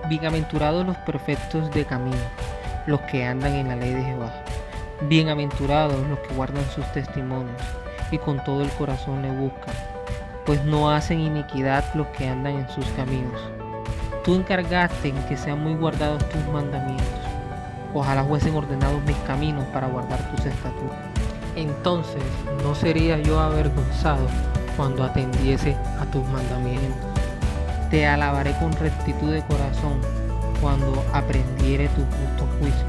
Bienaventurados los perfectos de camino, los que andan en la ley de Jehová. Bienaventurados los que guardan sus testimonios y con todo el corazón le buscan, pues no hacen iniquidad los que andan en sus caminos. Tú encargaste en que sean muy guardados tus mandamientos. Ojalá fuesen ordenados mis caminos para guardar tus estatutos. Entonces no sería yo avergonzado cuando atendiese a tus mandamientos. Te alabaré con rectitud de corazón cuando aprendiere tus justos juicios.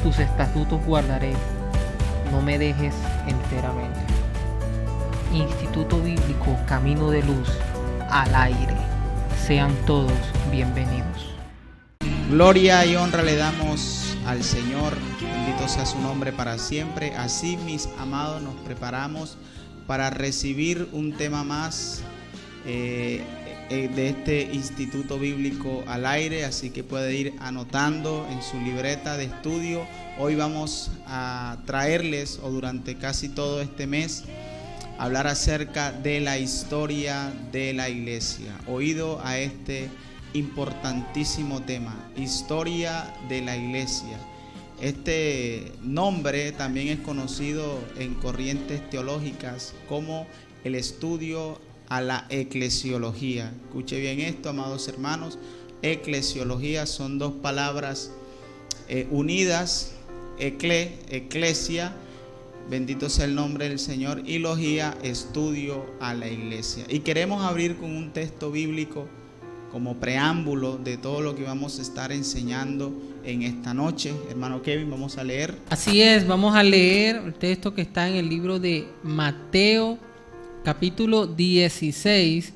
Tus estatutos guardaré, no me dejes enteramente. Instituto Bíblico Camino de Luz al aire. Sean todos bienvenidos. Gloria y honra le damos al Señor, bendito sea su nombre para siempre. Así, mis amados, nos preparamos para recibir un tema más de este Instituto Bíblico al aire, así que puede ir anotando en su libreta de estudio. Hoy vamos a traerles, o durante casi todo este mes, hablar acerca de la historia de la iglesia. Oído a este importantísimo tema, historia de la iglesia. Este nombre también es conocido en corrientes teológicas como el estudio a la eclesiología. Escuche bien esto, amados hermanos. Eclesiología son dos palabras unidas, eclesia, bendito sea el nombre del Señor, y logía, estudio a la iglesia. Y queremos abrir con un texto bíblico como preámbulo de todo lo que vamos a estar enseñando en esta noche. Hermano Kevin, vamos a leer. Así es, vamos a leer el texto que está en el libro de Mateo, capítulo 16,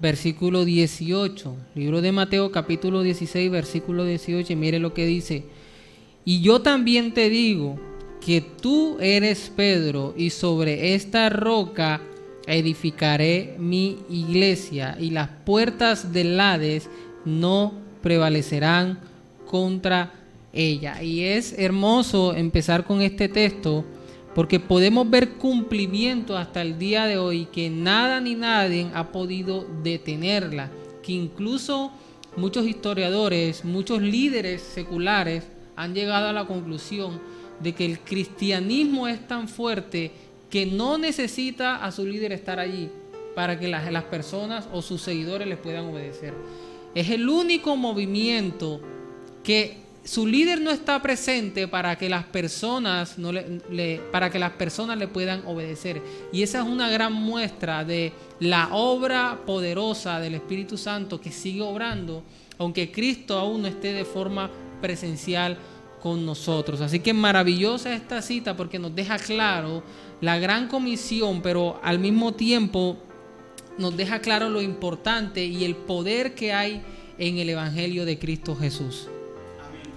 versículo 18. Libro de Mateo, capítulo 16, versículo 18. Y mire lo que dice: y yo también te digo que tú eres Pedro, y sobre esta roca edificaré mi iglesia, y las puertas del Hades no prevalecerán contra ella. Y es hermoso empezar con este texto, porque podemos ver cumplimiento hasta el día de hoy, que nada ni nadie ha podido detenerla, que incluso muchos historiadores, muchos líderes seculares han llegado a la conclusión de que el cristianismo es tan fuerte que no necesita a su líder estar allí para que las personas o sus seguidores les puedan obedecer. Es el único movimiento que su líder no está presente para que las personas le puedan obedecer. Y esa es una gran muestra de la obra poderosa del Espíritu Santo que sigue obrando, aunque Cristo aún no esté de forma presencial con nosotros. Así que maravillosa esta cita, porque nos deja claro la gran comisión, pero al mismo tiempo nos deja claro lo importante y el poder que hay en el Evangelio de Cristo Jesús.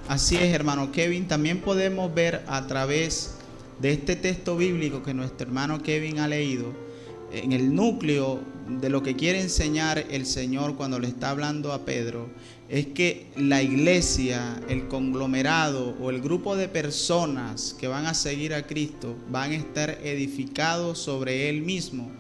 Así es, hermano Kevin. También podemos ver a través de este texto bíblico que nuestro hermano Kevin ha leído, en el núcleo de lo que quiere enseñar el Señor cuando le está hablando a Pedro, es que la iglesia, el conglomerado o el grupo de personas que van a seguir a Cristo van a estar edificados sobre Él mismo.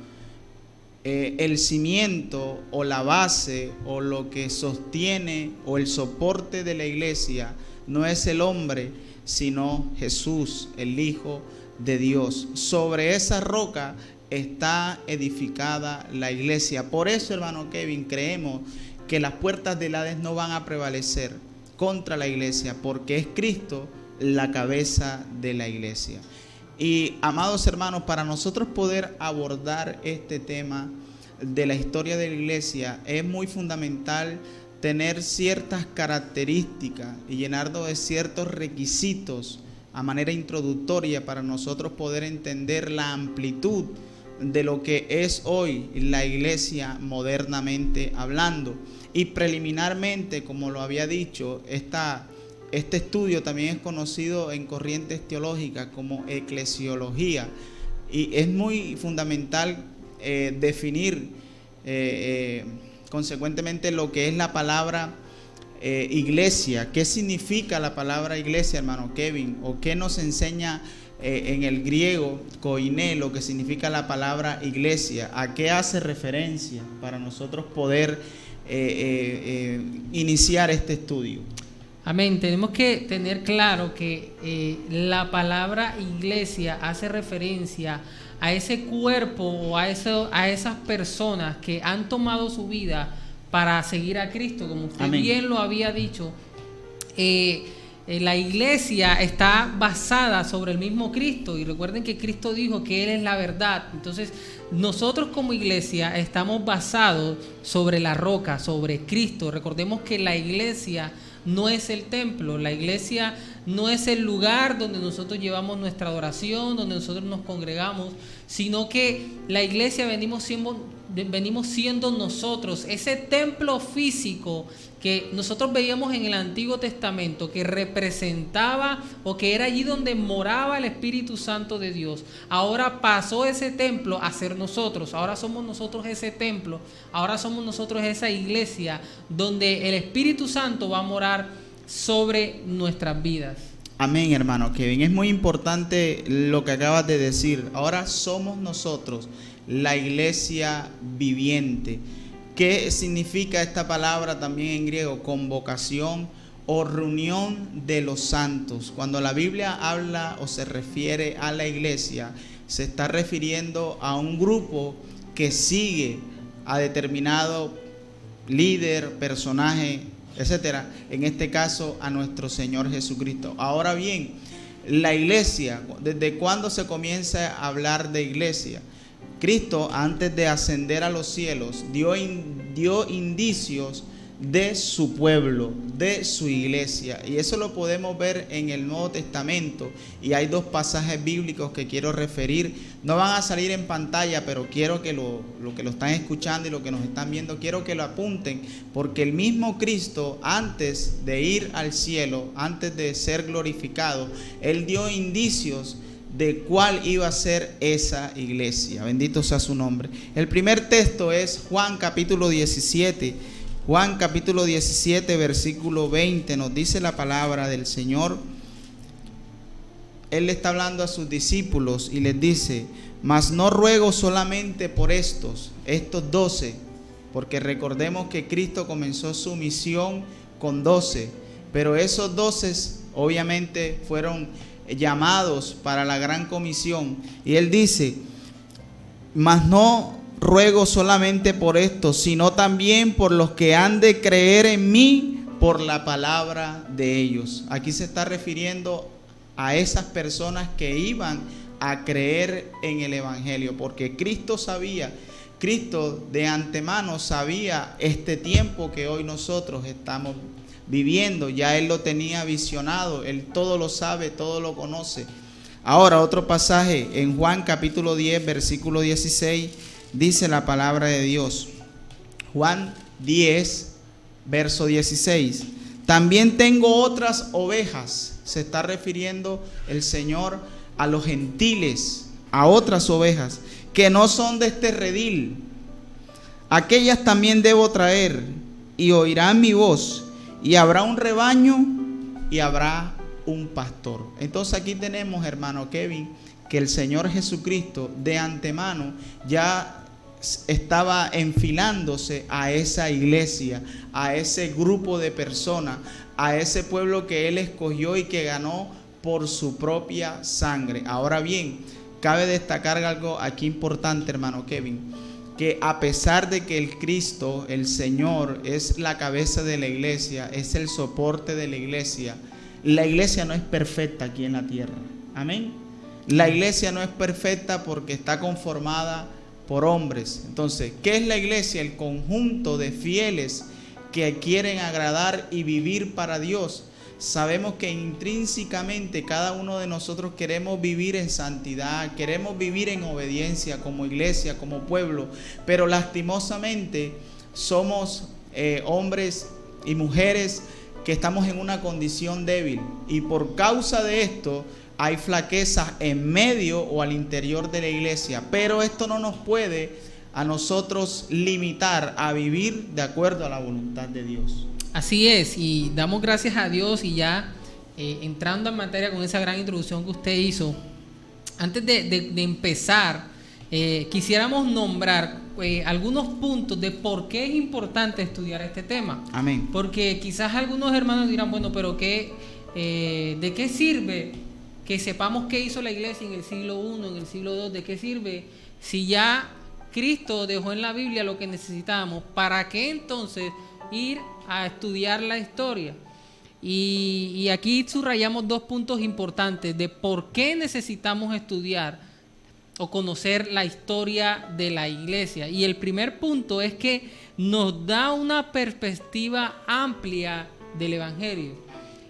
El cimiento o la base o lo que sostiene o el soporte de la iglesia no es el hombre, sino Jesús, el Hijo de Dios. Sobre esa roca está edificada la iglesia. Por eso, hermano Kevin, creemos que las puertas del Hades no van a prevalecer contra la iglesia, porque es Cristo la cabeza de la iglesia. Y, amados hermanos, para nosotros poder abordar este tema de la historia de la iglesia, es muy fundamental tener ciertas características y llenarnos de ciertos requisitos a manera introductoria para nosotros poder entender la amplitud de lo que es hoy la iglesia modernamente hablando. Y preliminarmente, como lo había dicho, este estudio también es conocido en corrientes teológicas como eclesiología, y es muy fundamental definir consecuentemente lo que es la palabra iglesia. ¿Qué significa la palabra iglesia, hermano Kevin? ¿O qué nos enseña en el griego koiné, lo que significa la palabra iglesia? ¿A qué hace referencia para nosotros poder iniciar este estudio. Amén. Tenemos que tener claro que la palabra iglesia hace referencia a ese cuerpo o a esas personas que han tomado su vida para seguir a Cristo, como usted Amén. bien lo había dicho. La iglesia está basada sobre el mismo Cristo, y recuerden que Cristo dijo que Él es la verdad. Entonces nosotros como iglesia estamos basados sobre la roca, sobre Cristo. Recordemos que la iglesia no es el templo, la iglesia no es el lugar donde nosotros llevamos nuestra adoración, donde nosotros nos congregamos, sino que la iglesia venimos siendo nosotros, ese templo físico que nosotros veíamos en el Antiguo Testamento, que representaba o que era allí donde moraba el Espíritu Santo de Dios. Ahora pasó ese templo a ser nosotros, ahora somos nosotros ese templo, ahora somos nosotros esa iglesia donde el Espíritu Santo va a morar sobre nuestras vidas. Amén, hermano Kevin. Es muy importante lo que acabas de decir. Ahora somos nosotros la iglesia viviente. ¿Qué significa esta palabra también en griego? Convocación o reunión de los santos. Cuando la Biblia habla o se refiere a la iglesia, se está refiriendo a un grupo que sigue a determinado líder, personaje, etcétera. En este caso, a nuestro Señor Jesucristo. Ahora bien, la iglesia, ¿desde cuándo se comienza a hablar de iglesia? Cristo, antes de ascender a los cielos, dio indicios de su pueblo, de su iglesia. Y eso lo podemos ver en el Nuevo Testamento. Y hay dos pasajes bíblicos que quiero referir. No van a salir en pantalla, pero quiero que lo que lo están escuchando y lo que nos están viendo, quiero que lo apunten. Porque el mismo Cristo, antes de ir al cielo, antes de ser glorificado, Él dio indicios de cuál iba a ser esa iglesia. Bendito sea su nombre. El primer texto es Juan capítulo 17. Juan capítulo 17 versículo 20 nos dice la palabra del Señor. Él le está hablando a sus discípulos y les dice: mas no ruego solamente por estos 12, porque recordemos que Cristo comenzó su misión con 12, pero esos 12 obviamente fueron llamados para la gran comisión. Y él dice: mas no ruego solamente por esto, sino también por los que han de creer en mí por la palabra de ellos. Aquí se está refiriendo a esas personas que iban a creer en el evangelio, porque Cristo de antemano sabía este tiempo que hoy nosotros estamos viviendo. Ya Él lo tenía visionado, Él todo lo sabe, todo lo conoce. Ahora otro pasaje en Juan capítulo 10 versículo 16 dice la palabra de Dios. Juan 10 verso 16: también tengo otras ovejas. Se está refiriendo el Señor a los gentiles, a otras ovejas que no son de este redil. Aquellas también debo traer, y oirán mi voz, y habrá un rebaño y habrá un pastor. Entonces aquí tenemos, hermano Kevin, que el Señor Jesucristo de antemano ya estaba enfilándose a esa iglesia, a ese grupo de personas, a ese pueblo que Él escogió y que ganó por su propia sangre. Ahora bien, cabe destacar algo aquí importante, hermano Kevin, que a pesar de que el Cristo, el Señor, es la cabeza de la iglesia, es el soporte de la iglesia no es perfecta aquí en la tierra. Amén. La iglesia no es perfecta porque está conformada por hombres. Entonces, ¿qué es la iglesia? El conjunto de fieles que quieren agradar y vivir para Dios. Sabemos que intrínsecamente cada uno de nosotros queremos vivir en santidad, queremos vivir en obediencia como iglesia, como pueblo, pero lastimosamente somos hombres y mujeres que estamos en una condición débil, y por causa de esto hay flaquezas en medio o al interior de la iglesia, pero esto no nos puede a nosotros limitar a vivir de acuerdo a la voluntad de Dios. Así es, y damos gracias a Dios. Y ya entrando en materia con esa gran introducción que usted hizo, antes de empezar quisiéramos nombrar algunos puntos de por qué es importante estudiar este tema. Amén. Porque quizás algunos hermanos dirán, bueno, pero ¿de qué sirve que sepamos qué hizo la iglesia en el siglo I, en el siglo II? ¿De qué sirve si ya Cristo dejó en la Biblia lo que necesitábamos? ¿Para qué entonces ir a estudiar la historia? Y aquí subrayamos dos puntos importantes de por qué necesitamos estudiar o conocer la historia de la iglesia. Y el primer punto es que nos da una perspectiva amplia del evangelio.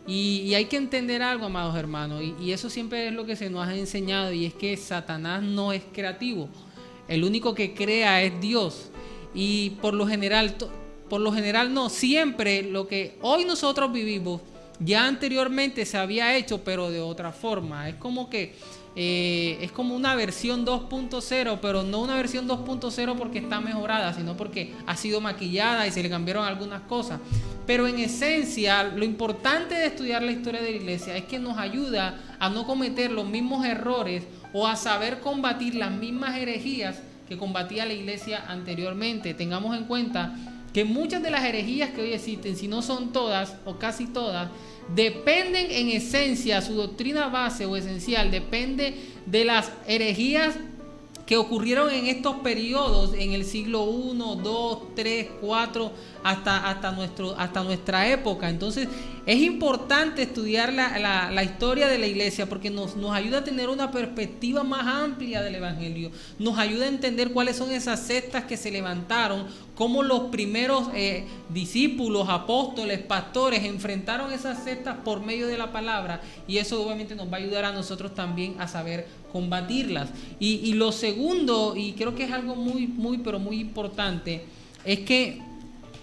Y hay que entender algo, amados hermanos, y eso siempre es lo que se nos ha enseñado, y es que Satanás no es creativo. El único que crea es Dios. Y por lo general no, siempre lo que hoy nosotros vivimos ya anteriormente se había hecho, pero de otra forma. Es como una versión 2.0, pero no una versión 2.0 porque está mejorada, sino porque ha sido maquillada y se le cambiaron algunas cosas. Pero en esencia, lo importante de estudiar la historia de la iglesia es que nos ayuda a no cometer los mismos errores o a saber combatir las mismas herejías que combatía la iglesia anteriormente. Tengamos en cuenta que muchas de las herejías que hoy existen, si no son todas o casi todas, dependen en esencia, su doctrina base o esencial depende de las herejías que ocurrieron en estos periodos, en el siglo I, II, III, IV, hasta nuestra época. Entonces es importante estudiar la historia de la iglesia porque nos ayuda a tener una perspectiva más amplia del evangelio, nos ayuda a entender cuáles son esas sectas que se levantaron, cómo los primeros discípulos, apóstoles, pastores enfrentaron esas sectas por medio de la palabra, y eso obviamente nos va a ayudar a nosotros también a saber combatirlas. Y lo segundo, y creo que es algo pero muy importante, es que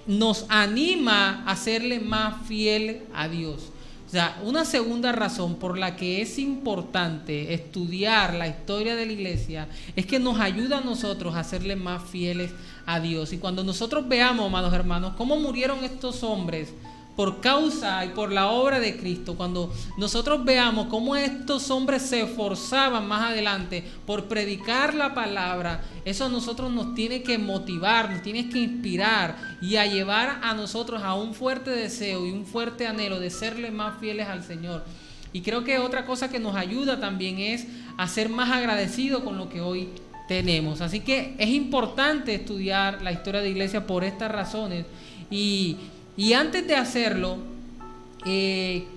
nos anima a serle más fiel a Dios. O sea, una segunda razón por la que es importante estudiar la historia de la iglesia es que nos ayuda a nosotros a serle más fieles a Dios. Y cuando nosotros veamos, amados hermanos, cómo murieron estos hombres por causa y por la obra de Cristo, cuando nosotros veamos cómo estos hombres se esforzaban más adelante por predicar la palabra, eso a nosotros nos tiene que motivar, nos tiene que inspirar y a llevar a nosotros a un fuerte deseo y un fuerte anhelo de serle más fieles al Señor. Y creo que otra cosa que nos ayuda también es a ser más agradecidos con lo que hoy tenemos. Así que es importante estudiar la historia de la iglesia por estas razones. Y antes de hacerlo,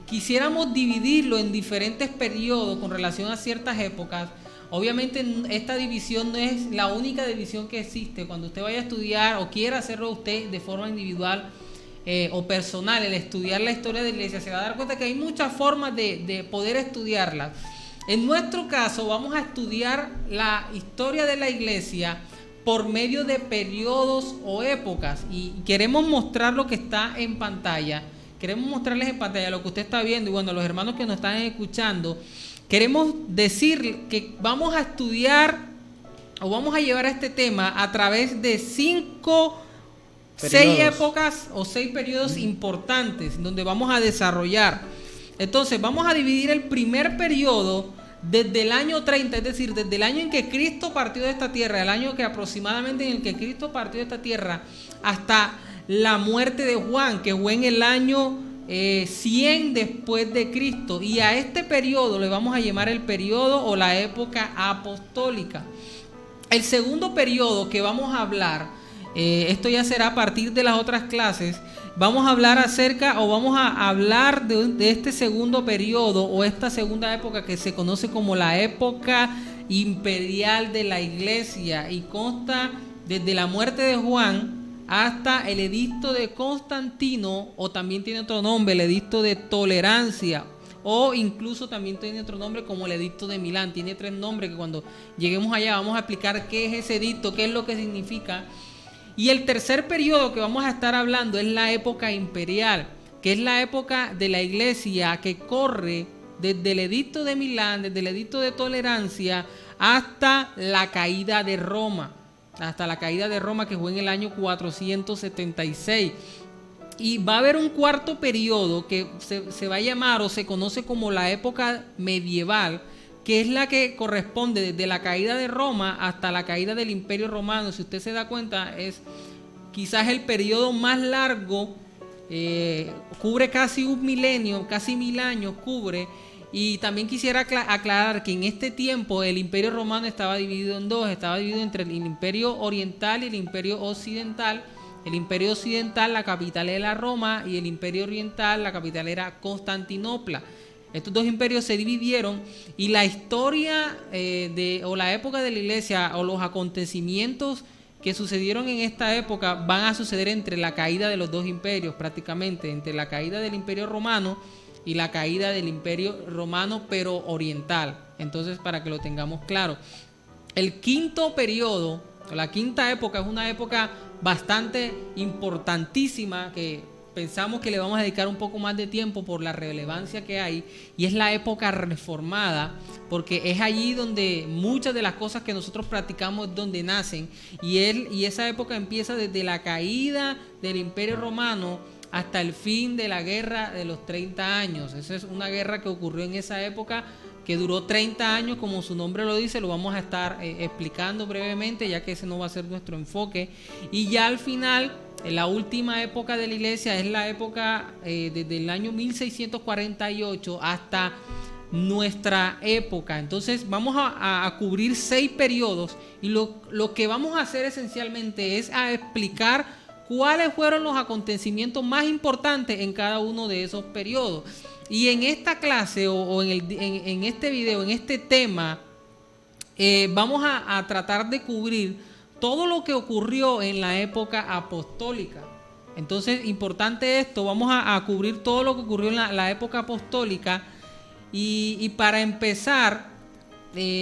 quisiéramos dividirlo en diferentes periodos con relación a ciertas épocas. Obviamente esta división no es la única división que existe. Cuando usted vaya a estudiar o quiera hacerlo usted de forma individual o personal, el estudiar la historia de la iglesia, se va a dar cuenta que hay muchas formas de poder estudiarla. En nuestro caso vamos a estudiar la historia de la iglesia por medio de periodos o épocas, y queremos mostrar lo que está en pantalla. Queremos mostrarles en pantalla lo que usted está viendo, y bueno, los hermanos que nos están escuchando, queremos decir que vamos a estudiar o vamos a llevar a este tema a través de 6 épocas o 6 periodos importantes donde vamos a desarrollar. Entonces vamos a dividir el primer periodo desde el año 30, es decir, desde el año en que Cristo partió de esta tierra, el año que aproximadamente en el que Cristo partió de esta tierra, hasta la muerte de Juan, que fue en el año 100 después de Cristo. Y a este periodo le vamos a llamar el periodo o la época apostólica. El segundo periodo que vamos a hablar, esto ya será a partir de las otras clases, vamos a hablar vamos a hablar de este segundo periodo o esta segunda época que se conoce como la época imperial de la iglesia, y consta desde la muerte de Juan hasta el edicto de Constantino, o también tiene otro nombre, el edicto de tolerancia, o incluso también tiene otro nombre como el edicto de Milán. Tiene 3 nombres que cuando lleguemos allá vamos a explicar qué es ese edicto, qué es lo que significa. Y el tercer periodo que vamos a estar hablando es la época imperial, que es la época de la iglesia que corre desde el edicto de Milán, desde el edicto de tolerancia hasta la caída de Roma. Hasta la caída de Roma, que fue en el año 476. Y va a haber un cuarto periodo que se va a llamar o se conoce como la época medieval, que es la que corresponde desde la caída de Roma hasta la caída del Imperio Romano. Si usted se da cuenta, es quizás el periodo más largo, cubre casi un milenio, casi 1000 años cubre. Y también quisiera aclarar que en este tiempo el Imperio Romano estaba dividido en dos, estaba dividido entre el Imperio Oriental y el Imperio Occidental. El Imperio Occidental, la capital era Roma, y el Imperio Oriental, la capital era Constantinopla. Estos dos imperios se dividieron, y la historia o la época de la iglesia, o los acontecimientos que sucedieron en esta época, van a suceder entre la caída de los dos imperios, prácticamente, entre la caída del Imperio Romano y la caída del Imperio Romano, pero oriental. Entonces, para que lo tengamos claro, el quinto periodo, la quinta época, es una época bastante importantísima, que pensamos que le vamos a dedicar un poco más de tiempo por la relevancia que hay, y es la época reformada, porque es allí donde muchas de las cosas que nosotros practicamos donde nacen, y esa época empieza desde la caída del Imperio Romano hasta el fin de la guerra de los 30 años. Esa es una guerra que ocurrió en esa época, que duró 30 años, como su nombre lo dice. Lo vamos a estar explicando brevemente, ya que ese no va a ser nuestro enfoque. Y ya al final, la última época de la iglesia es la época desde el año 1648 hasta nuestra época. Entonces vamos a cubrir 6 periodos, y lo que vamos a hacer esencialmente es a explicar cuáles fueron los acontecimientos más importantes en cada uno de esos periodos. Y en esta clase o en este video, en este tema, vamos a tratar de cubrir todo lo que ocurrió en la época apostólica. Entonces, importante esto, vamos a cubrir todo lo que ocurrió en la época apostólica. Y para empezar,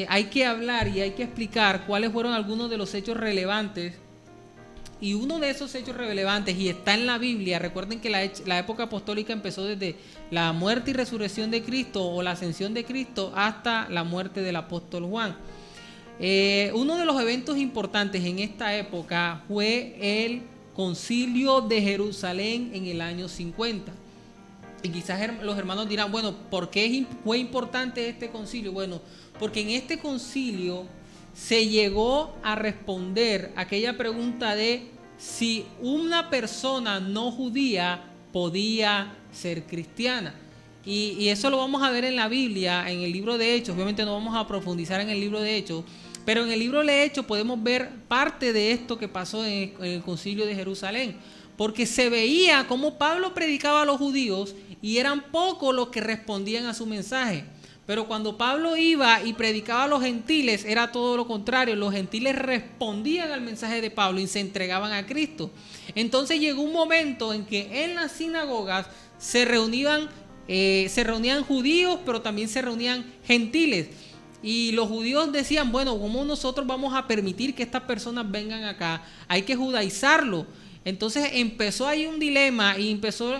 hay que hablar y hay que explicar cuáles fueron algunos de los hechos relevantes. Y uno de esos hechos relevantes, y está en la Biblia, recuerden que la época apostólica empezó desde la muerte y resurrección de Cristo, o la ascensión de Cristo, hasta la muerte del apóstol Juan. Uno de los eventos importantes en esta época fue el Concilio de Jerusalén en el año 50. Y quizás los hermanos dirán, bueno, ¿por qué fue importante este concilio? Bueno, porque en este concilio se llegó a responder aquella pregunta de si una persona no judía podía ser cristiana. Y eso lo vamos a ver en la Biblia, en el libro de Hechos. Obviamente no vamos a profundizar en el libro de Hechos, pero en el libro de Hechos podemos ver parte de esto que pasó en el concilio de Jerusalén, porque se veía cómo Pablo predicaba a los judíos y eran pocos los que respondían a su mensaje. Pero cuando Pablo iba y predicaba a los gentiles, era todo lo contrario. Los gentiles respondían al mensaje de Pablo y se entregaban a Cristo. Entonces llegó un momento en que en las sinagogas se reunían judíos, pero también se reunían gentiles. Y los judíos decían, bueno, ¿cómo nosotros vamos a permitir que estas personas vengan acá? Hay que judaizarlo. Entonces empezó ahí un dilema, y empezó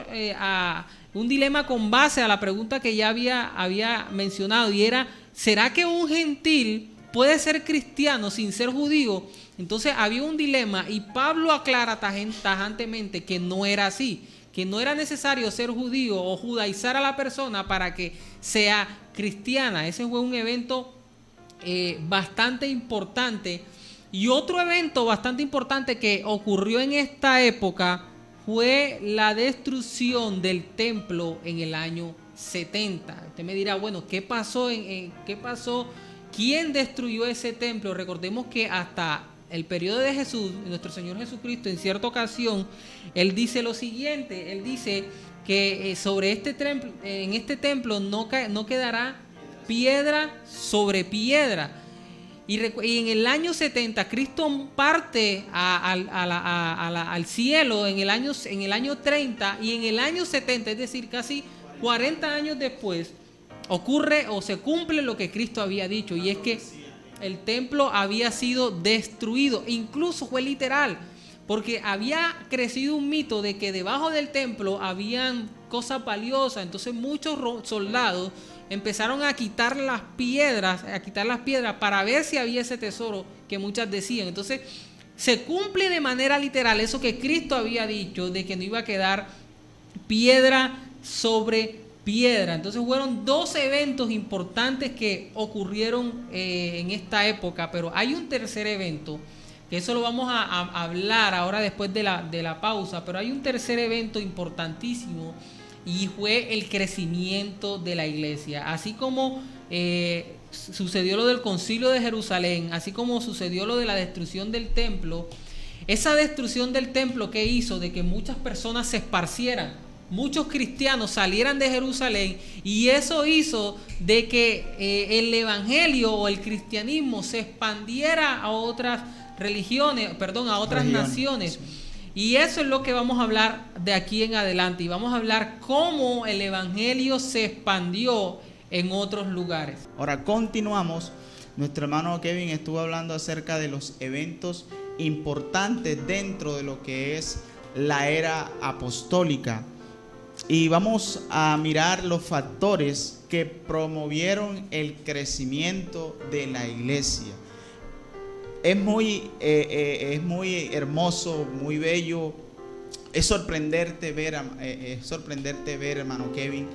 un dilema con base a la pregunta que ya había mencionado, y era, ¿será que un gentil puede ser cristiano sin ser judío? Entonces había un dilema, y Pablo aclara tajantemente que no era así, que no era necesario ser judío o judaizar a la persona para que sea cristiana. Ese fue un evento bastante importante. Y otro evento bastante importante que ocurrió en esta época fue la destrucción del templo en el año 70. Usted me dirá, bueno, ¿qué pasó? ¿Qué pasó? ¿Quién destruyó ese templo? Recordemos que hasta el periodo de Jesús, nuestro Señor Jesucristo, en cierta ocasión, Él dice lo siguiente. Él dice que sobre en este templo no quedará piedra sobre piedra. Y en el año 70 Cristo parte al cielo en el año 30, y en el año 70, es decir, casi 40 años después, ocurre o se cumple lo que Cristo había dicho, y es que el templo había sido destruido. Incluso fue literal, porque había crecido un mito de que debajo del templo habían cosas valiosas. Entonces muchos soldados empezaron a quitar las piedras para ver si había ese tesoro que muchas decían. Entonces se cumple de manera literal eso que Cristo había dicho, de que no iba a quedar piedra sobre piedra. Entonces fueron dos eventos importantes que ocurrieron en esta época, pero hay un tercer evento, que eso lo vamos a hablar ahora después de la pausa, pero hay un tercer evento importantísimo y fue el crecimiento de la iglesia. Así como sucedió lo del concilio de Jerusalén, así como sucedió lo de la destrucción del templo, esa destrucción del templo que hizo de que muchas personas se esparcieran, muchos cristianos salieran de Jerusalén, y eso hizo de que el evangelio o el cristianismo se expandiera a otras religiones, a otras naciones. Y eso es lo que vamos a hablar de aquí en adelante, y vamos a hablar cómo el evangelio se expandió en otros lugares. Ahora continuamos. Nuestro hermano Kevin estuvo hablando acerca de los eventos importantes dentro de lo que es la era apostólica, y vamos a mirar los factores que promovieron el crecimiento de la iglesia. Es muy hermoso, muy bello. Es sorprenderte ver, hermano Kevin,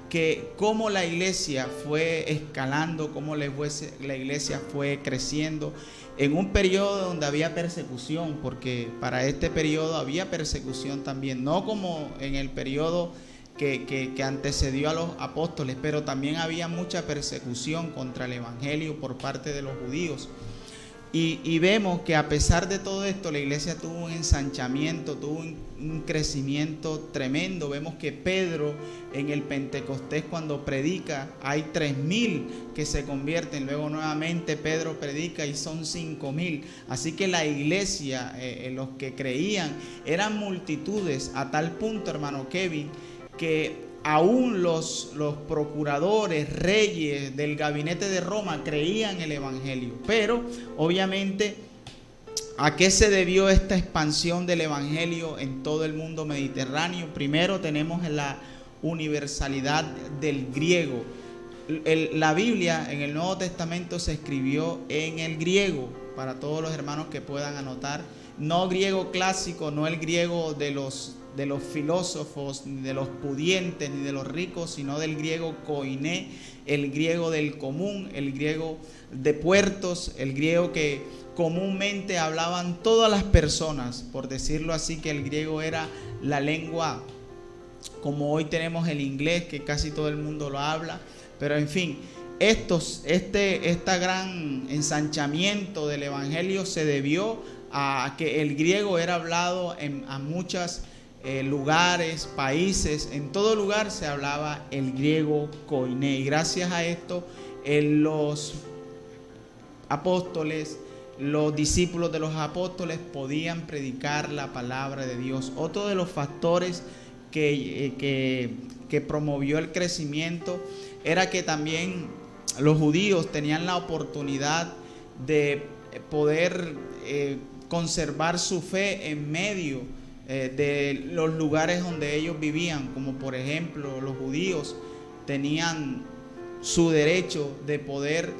que cómo la iglesia fue escalando, cómo la iglesia fue creciendo en un periodo donde había persecución, porque para este periodo había persecución también, no como en el periodo que antecedió a los apóstoles, pero también había mucha persecución contra el evangelio por parte de los judíos. Y vemos que a pesar de todo esto, la iglesia tuvo un ensanchamiento, tuvo un crecimiento tremendo. Vemos que Pedro en el Pentecostés, cuando predica, hay 3,000 que se convierten. Luego nuevamente Pedro predica y son 5,000. Así que la iglesia, los que creían, eran multitudes, a tal punto, hermano Kevin, que aún los procuradores, reyes del gabinete de Roma creían el evangelio. Pero obviamente, ¿a qué se debió esta expansión del evangelio en todo el mundo mediterráneo? Primero tenemos la universalidad del griego. La Biblia en el Nuevo Testamento se escribió en el griego, para todos los hermanos que puedan anotar. No griego clásico, no el griego de los filósofos, ni de los pudientes, ni de los ricos, sino del griego koiné, el griego del común, el griego de puertos, el griego que comúnmente hablaban todas las personas, por decirlo así, que el griego era la lengua como hoy tenemos el inglés, que casi todo el mundo lo habla. Pero en fin, este gran ensanchamiento del evangelio se debió a que el griego era hablado a muchos lugares, países. En todo lugar se hablaba el griego koiné, y gracias a esto los apóstoles, los discípulos de los apóstoles podían predicar la palabra de Dios. Otro de los factores que promovió el crecimiento era que también los judíos tenían la oportunidad de poder conservar su fe en medio de los lugares donde ellos vivían, como por ejemplo los judíos tenían su derecho de poder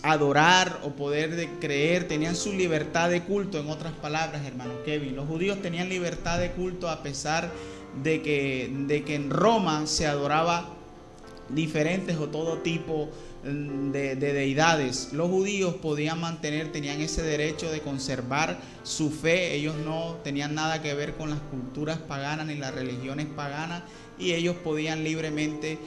adorar o poder de creer, tenían su libertad de culto. En otras palabras, hermano Kevin, los judíos tenían libertad de culto a pesar de que en Roma se adoraba diferentes o todo tipo de deidades. Los judíos tenían ese derecho de conservar su fe. Ellos no tenían nada que ver con las culturas paganas ni las religiones paganas, y ellos podían libremente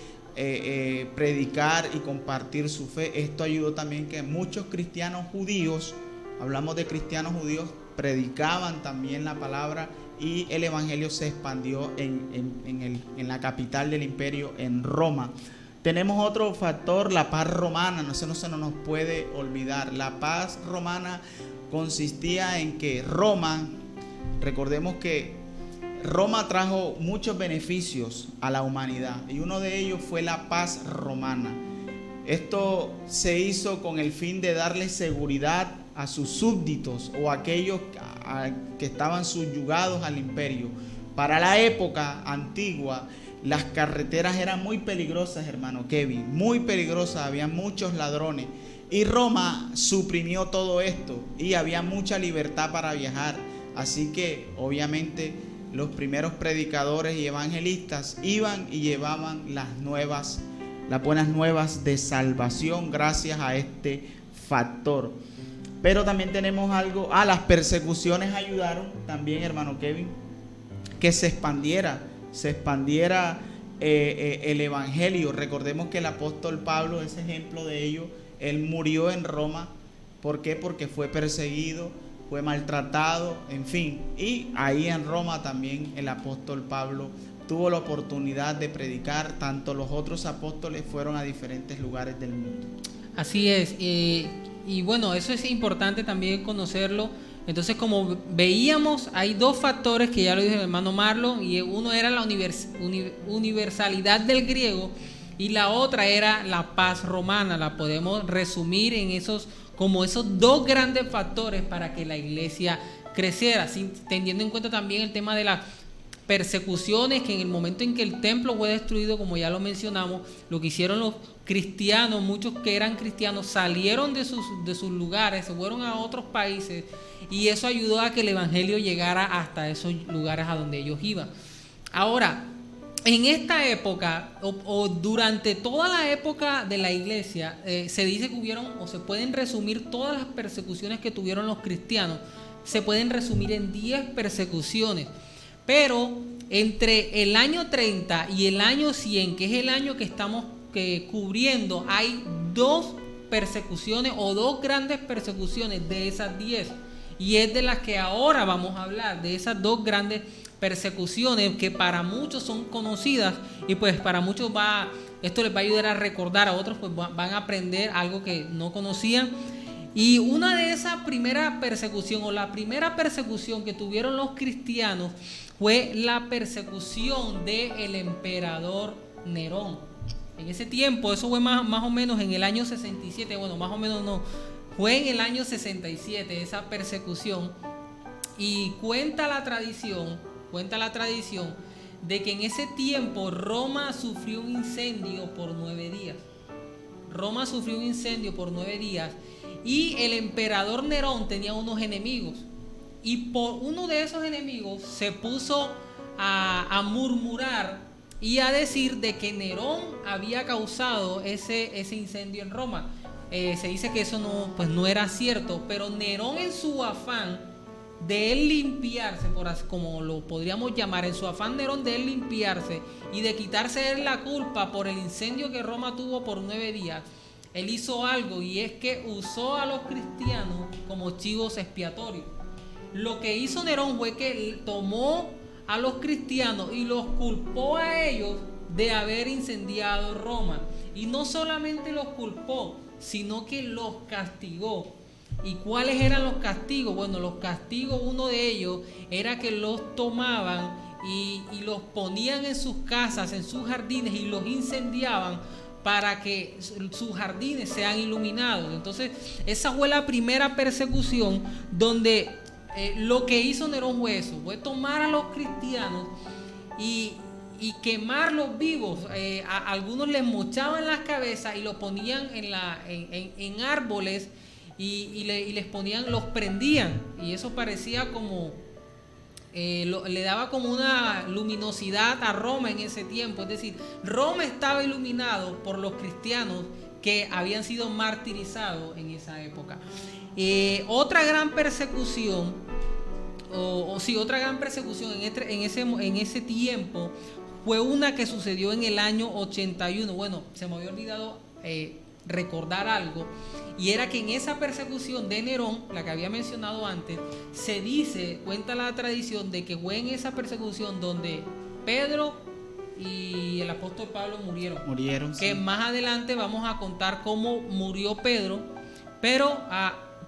predicar y compartir su fe. Esto ayudó también que muchos cristianos judíos, hablamos de cristianos judíos, predicaban también la palabra, y el evangelio se expandió en la capital del imperio, en Roma. Tenemos otro factor, la paz romana. No se nos puede olvidar. La paz romana consistía en que Roma, recordemos que Roma trajo muchos beneficios a la humanidad, y uno de ellos fue la paz romana. Esto se hizo con el fin de darle seguridad a sus súbditos o a aquellos que estaban subyugados al imperio. Para la época antigua, las carreteras eran muy peligrosas, hermano Kevin, muy peligrosas, había muchos ladrones, y Roma suprimió todo esto y había mucha libertad para viajar. Así que obviamente los primeros predicadores y evangelistas iban y llevaban las buenas nuevas de salvación gracias a este factor. Pero también tenemos algo, las persecuciones ayudaron también, hermano Kevin, que se expandiera el evangelio. Recordemos que el apóstol Pablo es ejemplo de ello. Él murió en Roma. ¿Por qué? Porque fue perseguido, fue maltratado, en fin. Y ahí en Roma también el apóstol Pablo tuvo la oportunidad de predicar. Tanto los otros apóstoles fueron a diferentes lugares del mundo. Así es. Y bueno, eso es importante también conocerlo. Entonces, como veíamos, hay dos factores que ya lo dijo el hermano Marlon, y uno era la universalidad del griego y la otra era la paz romana. La podemos resumir en esos dos grandes factores para que la iglesia creciera, teniendo en cuenta también el tema de las persecuciones, que en el momento en que el templo fue destruido, como ya lo mencionamos, lo que hicieron los cristianos, muchos que eran cristianos salieron de sus lugares, se fueron a otros países, y eso ayudó a que el evangelio llegara hasta esos lugares a donde ellos iban. Ahora, en esta época o durante toda la época de la iglesia, se dice que hubieron, o se pueden resumir todas las persecuciones que tuvieron los cristianos, se pueden resumir en 10 persecuciones. Pero entre el año 30 y el año 100, que es el año que estamos cubriendo, hay 2 persecuciones o 2 grandes persecuciones de esas 10. Y es de las que ahora vamos a hablar, de esas 2 grandes persecuciones que para muchos son conocidas, y pues para muchos esto les va a ayudar a recordar, a otros pues van a aprender algo que no conocían. Y una de esas primeras persecución, o la primera persecución que tuvieron los cristianos, fue la persecución del emperador Nerón. En ese tiempo, eso fue más o menos en el año 67, bueno, más o menos no, fue en el año 67 esa persecución. Y cuenta la tradición de que en ese tiempo Roma sufrió un incendio por 9 días. Roma sufrió un incendio por 9 días y el emperador Nerón tenía unos enemigos. Y por uno de esos enemigos se puso a murmurar y a decir de que Nerón había causado ese incendio en Roma. Se dice que eso no era cierto, pero Nerón, en su afán de él limpiarse, como lo podríamos llamar, en su afán Nerón de él limpiarse y de quitarse él la culpa por el incendio que Roma tuvo por 9 días, él hizo algo, y es que usó a los cristianos como chivos expiatorios. Lo que hizo Nerón fue que tomó a los cristianos y los culpó a ellos de haber incendiado Roma. Y no solamente los culpó, sino que los castigó. ¿Y cuáles eran los castigos? Bueno, los castigos, uno de ellos era que los tomaban y los ponían en sus casas, en sus jardines, y los incendiaban para que sus jardines sean iluminados. Entonces, esa fue la primera persecución donde lo que hizo Nerón fue eso, fue tomar a los cristianos y quemarlos vivos. A algunos les mochaban las cabezas y los ponían en árboles y les ponían, los prendían, y eso parecía como le daba como una luminosidad a Roma en ese tiempo. Es decir, Roma estaba iluminado por los cristianos que habían sido martirizados en esa época. Otra gran persecución, otra gran persecución en ese tiempo fue una que sucedió en el año 81. Bueno, se me había olvidado recordar algo, y era que en esa persecución de Nerón, la que había mencionado antes, cuenta la tradición de que fue en esa persecución donde Pedro y el apóstol Pablo murieron, que sí. Más adelante vamos a contar cómo murió Pedro, pero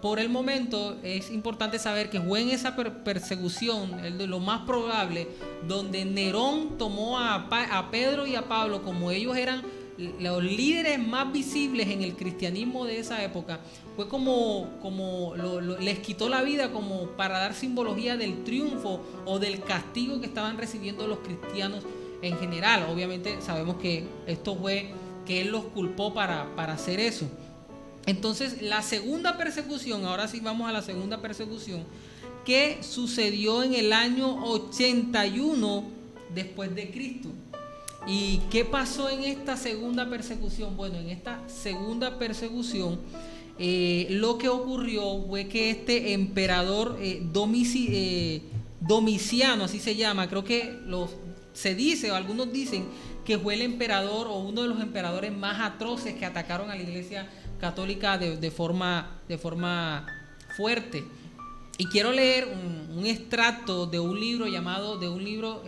por el momento es importante saber que fue en esa persecución, lo más probable, donde Nerón tomó a Pedro y a Pablo, como ellos eran los líderes más visibles en el cristianismo de esa época, fue como les quitó la vida, como para dar simbología del triunfo o del castigo que estaban recibiendo los cristianos en general. Obviamente sabemos que esto fue que él los culpó para hacer eso. Entonces, la segunda persecución, ahora sí vamos a la segunda persecución, que sucedió en el año 81 después de Cristo. ¿Y qué pasó en esta segunda persecución? Bueno, en esta segunda persecución lo que ocurrió fue que este emperador Domiciano, así se llama, creo que se dice, o algunos dicen que fue el emperador o uno de los emperadores más atroces que atacaron a la Iglesia Católica de forma fuerte. Y quiero leer un extracto de un libro llamado El Libro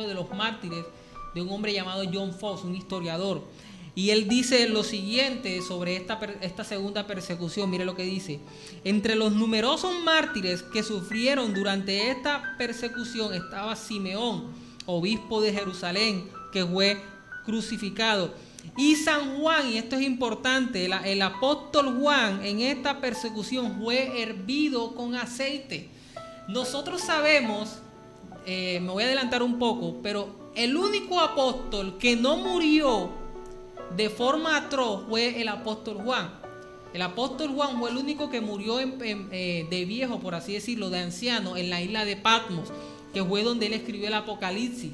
de los Mártires, de un hombre llamado John Fox, un historiador. Y él dice lo siguiente sobre esta segunda persecución. Mire lo que dice: entre los numerosos mártires que sufrieron durante esta persecución estaba Simeón, obispo de Jerusalén, que fue crucificado, y San Juan, y esto es importante, el apóstol Juan en esta persecución fue hervido con aceite. Nosotros sabemos, me voy a adelantar un poco, pero el único apóstol que no murió de forma atroz fue el apóstol Juan. El apóstol Juan fue el único que murió de viejo, por así decirlo, de anciano, en la isla de Patmos, que fue donde él escribió el Apocalipsis.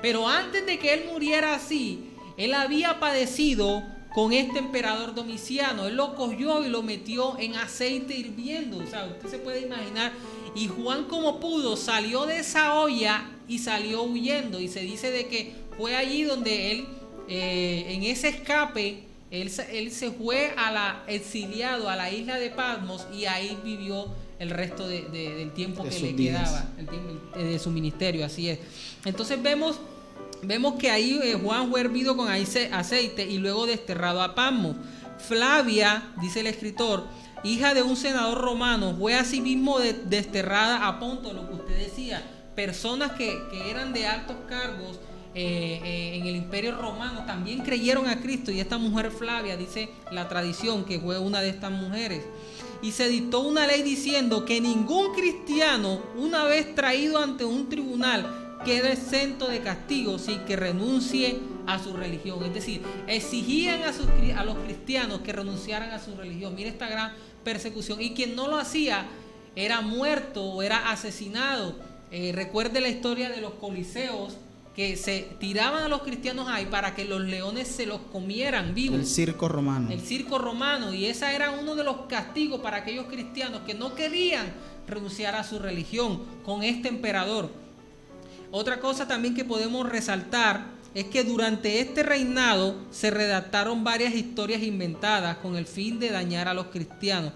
Pero antes de que él muriera así, él había padecido con este emperador Domiciano. Él lo cogió y lo metió en aceite hirviendo. O sea, usted se puede imaginar. Y Juan, como pudo, salió de esa olla y salió huyendo. Y se dice de que fue allí donde él, en ese escape, él se fue exiliado a la isla de Patmos, y ahí vivió el resto del tiempo que le quedaba, el tiempo de su ministerio. Así es. Entonces vemos que ahí Juan fue hervido con aceite y luego desterrado a Patmos. Flavia, dice el escritor, hija de un senador romano, fue asimismo desterrada a Ponto, lo que usted decía, personas que eran de altos cargos en el imperio romano también creyeron a Cristo, y esta mujer Flavia, dice la tradición, que fue una de estas mujeres. Y se dictó una ley diciendo que ningún cristiano, una vez traído ante un tribunal, queda exento de castigo sin que renuncie a su religión. Es decir, exigían a los cristianos que renunciaran a su religión. Mire esta gran persecución. Y quien no lo hacía era muerto o era asesinado. Recuerde la historia de los coliseos, que se tiraban a los cristianos ahí para que los leones se los comieran vivos. El circo romano. El circo romano. Y ese era uno de los castigos para aquellos cristianos que no querían renunciar a su religión con este emperador. Otra cosa también que podemos resaltar es que durante este reinado se redactaron varias historias inventadas con el fin de dañar a los cristianos.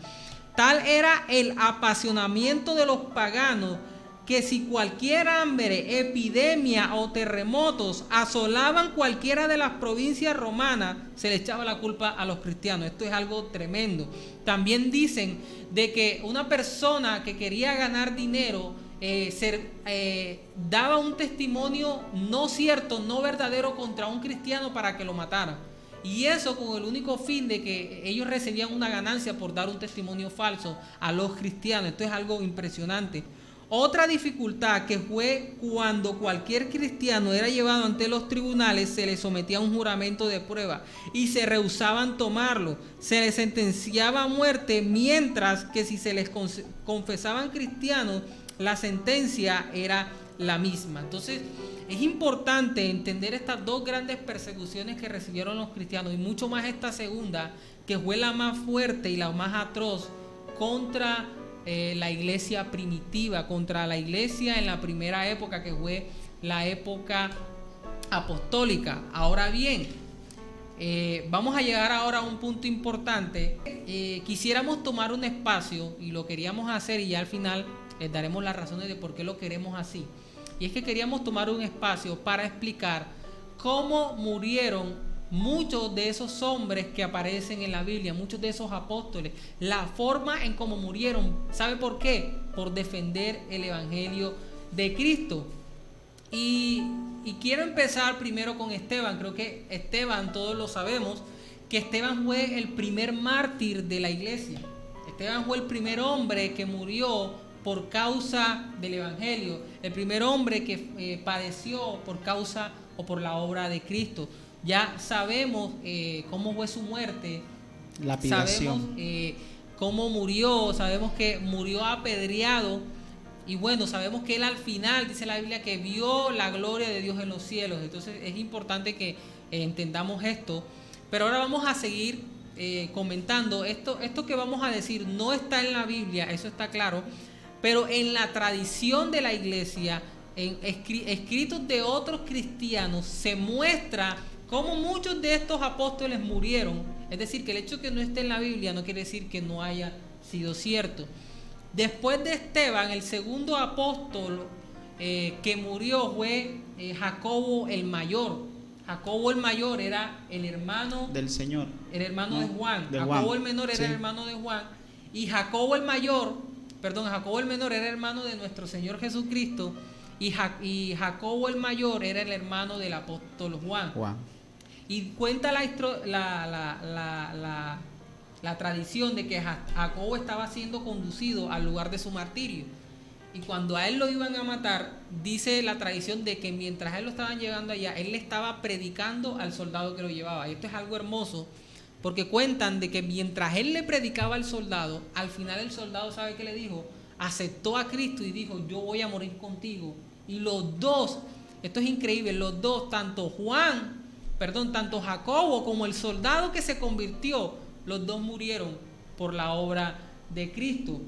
Tal era el apasionamiento de los paganos que si cualquier hambre, epidemia o terremotos asolaban cualquiera de las provincias romanas, se le echaba la culpa a los cristianos. Esto es algo tremendo. También dicen de que una persona que quería ganar dinero daba un testimonio no cierto, no verdadero contra un cristiano para que lo mataran. Y eso con el único fin de que ellos recibían una ganancia por dar un testimonio falso a los cristianos. Esto es algo impresionante. Otra dificultad que fue cuando cualquier cristiano era llevado ante los tribunales, se le sometía a un juramento de prueba y se rehusaban tomarlo. Se les sentenciaba a muerte, mientras que si se les confesaban cristianos, la sentencia era la misma. Entonces es importante entender estas dos grandes persecuciones que recibieron los cristianos, y mucho más esta segunda, que fue la más fuerte y la más atroz contra la iglesia primitiva, contra la iglesia en la primera época, que fue la época apostólica. Ahora bien, vamos a llegar ahora a un punto importante. Quisiéramos tomar un espacio, y lo queríamos hacer, y ya al final les daremos las razones de por qué lo queremos así. Y es que queríamos tomar un espacio para explicar cómo murieron muchos de esos hombres que aparecen en la Biblia, muchos de esos apóstoles, la forma en cómo murieron. ¿Sabe por qué? Por defender el evangelio de Cristo. Y quiero empezar primero con Esteban. Creo que Esteban, todos lo sabemos, que Esteban fue el primer mártir de la iglesia. Esteban fue el primer hombre que murió por causa del evangelio, el primer hombre que padeció por causa o por la obra de Cristo. Ya sabemos cómo fue su muerte, lapidación. Sabemos cómo murió, sabemos que murió apedreado Y bueno, sabemos que él al final, dice la Biblia, que vio la gloria de Dios en los cielos. Entonces es importante que entendamos esto. Pero ahora vamos a seguir comentando. Esto que vamos a decir no está en la Biblia, eso está claro. Pero en la tradición de la iglesia, en escritos de otros cristianos, se muestra cómo muchos de estos apóstoles murieron. Es decir, que el hecho de que no esté en la Biblia no quiere decir que no haya sido cierto. Después de Esteban, el segundo apóstol que murió fue Jacobo el Mayor. Jacobo el Mayor era el hermano del Señor, el hermano de Juan. Jacobo Jacobo el Menor era el hermano de Juan. Y Jacobo el Menor era hermano de nuestro Señor Jesucristo. Y Jacobo el Mayor era el hermano del apóstol Juan. Y cuenta la tradición de que Jacobo estaba siendo conducido al lugar de su martirio. Y cuando a él lo iban a matar, dice la tradición de que mientras él lo estaban llevando allá, él le estaba predicando al soldado que lo llevaba. Y esto es algo hermoso, porque cuentan de que mientras él le predicaba al soldado, al final el soldado, ¿sabe qué le dijo? Aceptó a Cristo y dijo, yo voy a morir contigo. Y los dos, esto es increíble, los dos, tanto Jacobo como el soldado que se convirtió, los dos murieron por la obra de Cristo.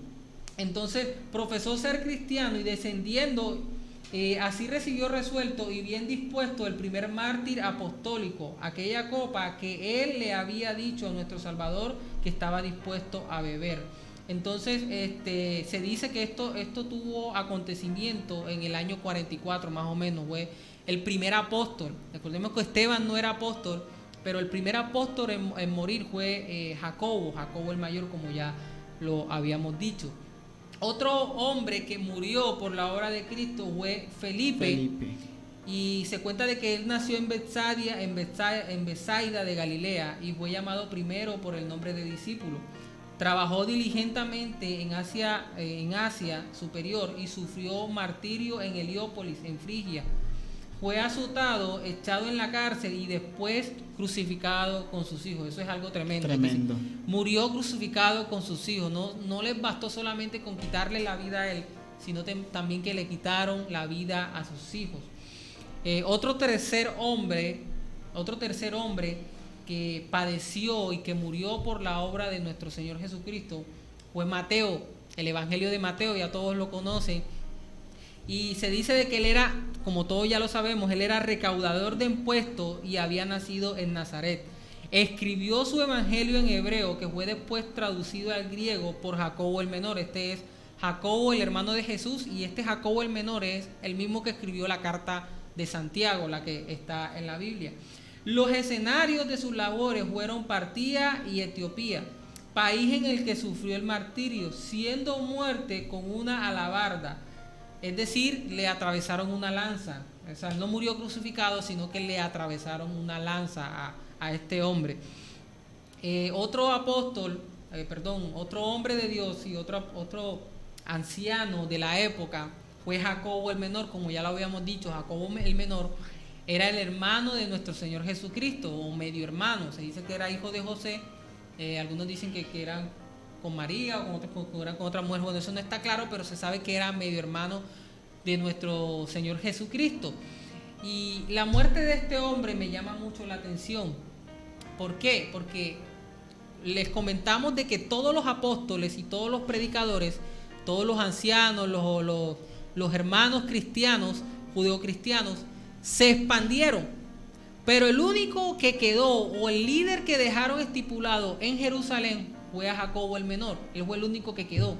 Entonces profesó ser cristiano y descendiendo, así recibió resuelto y bien dispuesto el primer mártir apostólico, aquella copa que él le había dicho a nuestro Salvador que estaba dispuesto a beber. Entonces se dice que esto tuvo acontecimiento en el año 44 más o menos, fue el primer apóstol. Recordemos que Esteban no era apóstol, pero el primer apóstol en morir fue Jacobo el Mayor, como ya lo habíamos dicho. Otro hombre que murió por la obra de Cristo fue Felipe. Y se cuenta de que él nació en Betsaida de Galilea y fue llamado primero por el nombre de discípulo. Trabajó diligentemente en Asia Superior y sufrió martirio en Heliópolis, en Frigia. Fue azotado, echado en la cárcel y después crucificado con sus hijos. Eso es algo tremendo. Tremendo. Murió crucificado con sus hijos. No les bastó solamente con quitarle la vida a él, sino también que le quitaron la vida a sus hijos. Otro tercer hombre que padeció y que murió por la obra de nuestro Señor Jesucristo fue Mateo. El Evangelio de Mateo, ya todos lo conocen. Y se dice de que él era, como todos ya lo sabemos, él era recaudador de impuestos y había nacido en Nazaret. Escribió su evangelio en hebreo, que fue después traducido al griego por Jacobo el Menor. Este es Jacobo, el hermano de Jesús, y este Jacobo el Menor es el mismo que escribió la carta de Santiago, la que está en la Biblia. Los escenarios de sus labores fueron Partía y Etiopía, país en el que sufrió el martirio, siendo muerte con una alabarda. Es decir, le atravesaron una lanza. O sea, no murió crucificado, sino que le atravesaron una lanza a este hombre. Otro hombre de Dios y otro anciano de la época fue Jacobo el Menor. Como ya lo habíamos dicho, Jacobo el Menor era el hermano de nuestro Señor Jesucristo, o medio hermano. Se dice que era hijo de José. Algunos dicen que eran con María o con otra mujer. Bueno, eso no está claro, pero se sabe que era medio hermano de nuestro Señor Jesucristo. Y la muerte de este hombre me llama mucho la atención. ¿Por qué? Porque les comentamos de que todos los apóstoles y todos los predicadores, todos los ancianos, los hermanos cristianos, judeocristianos, se expandieron. Pero el único que quedó, o el líder que dejaron estipulado en Jerusalén, fue a Jacobo el Menor. Él fue el único que quedó.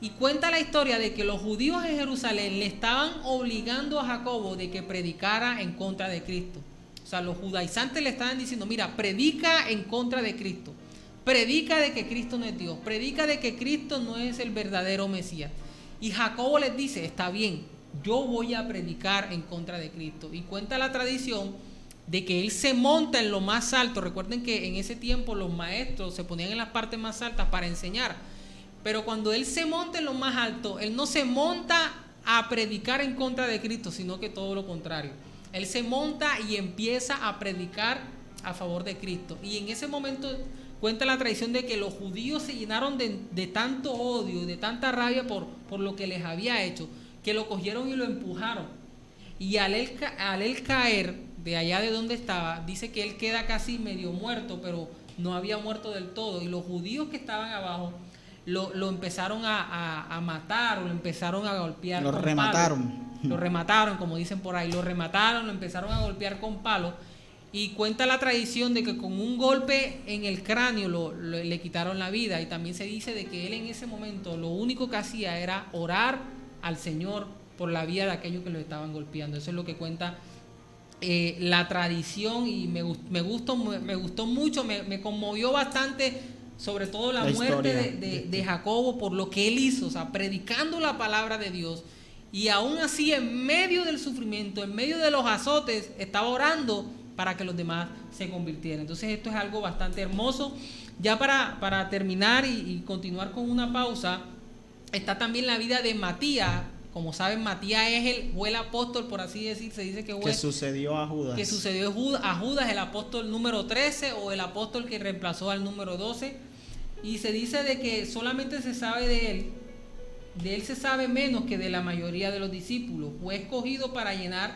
Y cuenta la historia de que los judíos en Jerusalén le estaban obligando a Jacobo de que predicara en contra de Cristo. O sea, los judaizantes le estaban diciendo, mira, predica en contra de Cristo. Predica de que Cristo no es Dios. Predica de que Cristo no es el verdadero Mesías. Y Jacobo les dice, está bien, yo voy a predicar en contra de Cristo. Y cuenta la tradición de que él se monta en lo más alto. Recuerden que en ese tiempo los maestros se ponían en las partes más altas para enseñar. Pero cuando él se monta en lo más alto, él no se monta a predicar en contra de Cristo, sino que todo lo contrario. Él se monta y empieza a predicar a favor de Cristo. Y en ese momento cuenta la tradición de que los judíos se llenaron de tanto odio, de tanta rabia por lo que les había hecho, que lo cogieron y lo empujaron. Y al él caer de allá de donde estaba, dice que él queda casi medio muerto, pero no había muerto del todo. Y los judíos que estaban abajo lo empezaron a matar, o lo empezaron a golpear. Lo remataron. Lo remataron, como dicen por ahí. Lo remataron, lo empezaron a golpear con palos. Y cuenta la tradición de que con un golpe en el cráneo le quitaron la vida. Y también se dice de que él en ese momento lo único que hacía era orar al Señor por la vida de aquellos que lo estaban golpeando. Eso es lo que cuenta la tradición, y me gustó mucho, me conmovió bastante, sobre todo la muerte de Jacobo, por lo que él hizo, o sea, predicando la palabra de Dios, y aún así en medio del sufrimiento, en medio de los azotes, estaba orando para que los demás se convirtieran. Entonces esto es algo bastante hermoso. Ya para terminar y continuar con una pausa, está también la vida de Matías. Como saben, Matías fue el apóstol, por así decir, se dice que sucedió a Judas. Que sucedió a Judas, el apóstol número 13, o el apóstol que reemplazó al número 12. Y se dice de que solamente se sabe de él se sabe menos que de la mayoría de los discípulos. Fue escogido para llenar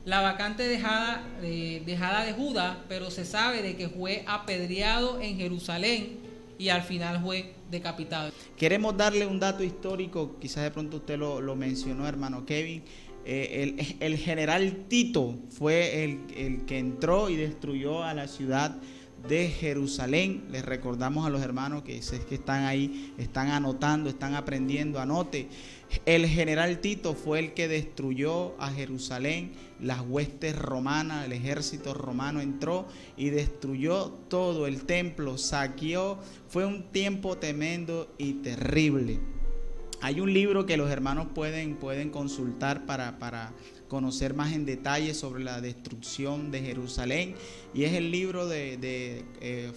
la vacante dejada de Judas, pero se sabe de que fue apedreado en Jerusalén y al final fue decapitado. Queremos darle un dato histórico, quizás de pronto usted lo mencionó, hermano Kevin. El general Tito fue el que entró y destruyó a la ciudad de Jerusalén. Les recordamos a los hermanos que están ahí, están anotando, están aprendiendo, anote. El general Tito fue el que destruyó a Jerusalén. Las huestes romanas, el ejército romano entró y destruyó todo el templo, saqueó. Fue un tiempo tremendo y terrible. Hay un libro que los hermanos pueden consultar para conocer más en detalle sobre la destrucción de Jerusalén, y es el libro de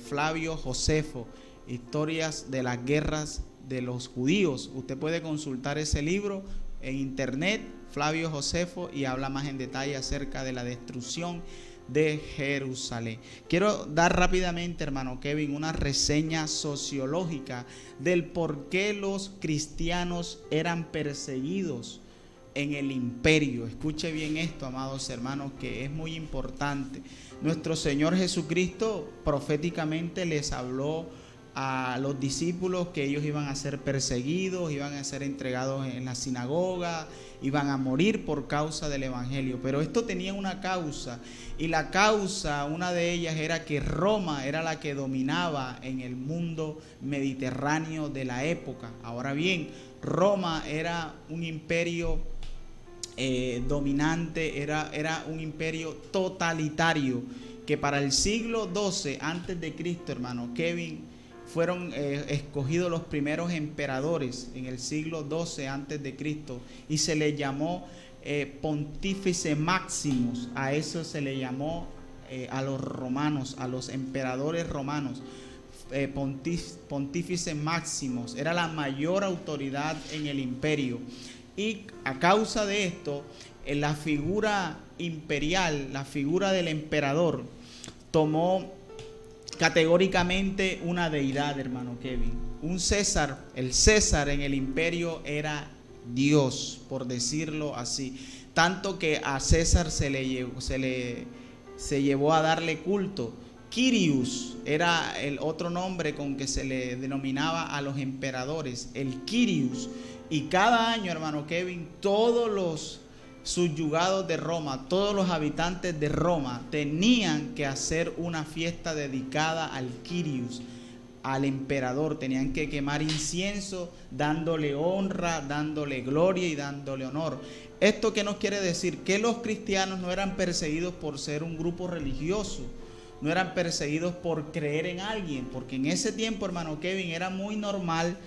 Flavio Josefo, Historias de las guerras de los judíos. Usted puede consultar ese libro en internet, Flavio Josefo, y habla más en detalle acerca de la destrucción de Jerusalén. Quiero dar rápidamente, hermano Kevin, una reseña sociológica del por qué los cristianos eran perseguidos en el imperio. Escuche bien esto, amados hermanos, que es muy importante. Nuestro Señor Jesucristo proféticamente les habló a los discípulos que ellos iban a ser perseguidos, iban a ser entregados en la sinagoga, iban a morir por causa del evangelio. Pero esto tenía una causa, y la causa, una de ellas, era que Roma era la que dominaba en el mundo mediterráneo de la época. Ahora bien, Roma era un imperio dominante, era un imperio totalitario, que para el siglo XII antes de Cristo, hermano Kevin, fueron escogidos los primeros emperadores en el siglo XII antes de Cristo, y se les llamó pontífice máximos. A eso se le llamó a los romanos, a los emperadores romanos, pontífice máximos. Era la mayor autoridad en el imperio, y a causa de esto, la figura imperial, la figura del emperador, tomó categóricamente una deidad, hermano Kevin. Un César, el César en el imperio era Dios, por decirlo así. Tanto que a César se llevó a darle culto. Quirius era el otro nombre con que se le denominaba a los emperadores, el Quirius. Y cada año, hermano Kevin, todos los subyugados de Roma, todos los habitantes de Roma tenían que hacer una fiesta dedicada al Quirius, al emperador. Tenían que quemar incienso, dándole honra, dándole gloria y dándole honor. ¿Esto qué nos quiere decir? Que los cristianos no eran perseguidos por ser un grupo religioso, no eran perseguidos por creer en alguien, porque en ese tiempo, hermano Kevin, era muy normal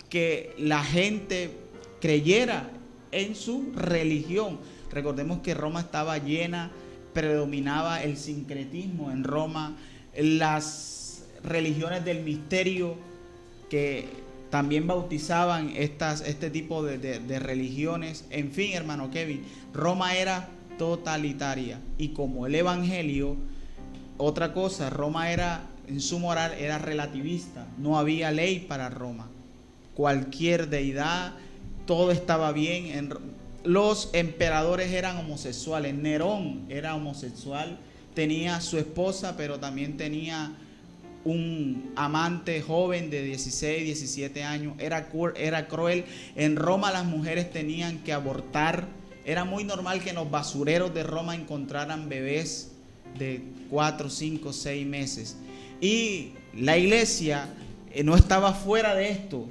que la gente creyera en su religión. Recordemos que Roma estaba llena, predominaba el sincretismo en Roma, las religiones del misterio, que también bautizaban este tipo de religiones. En fin, hermano Kevin, Roma era totalitaria, y como el evangelio, otra cosa, Roma era en su moral era relativista. No había ley para Roma. Cualquier deidad, todo estaba bien. Los emperadores eran homosexuales. Nerón era homosexual, tenía su esposa, pero también tenía un amante joven de 16, 17 años. Era cruel. En Roma las mujeres tenían que abortar. Era muy normal que en los basureros de Roma encontraran bebés de 4, 5, 6 meses. Y la iglesia no estaba fuera de esto,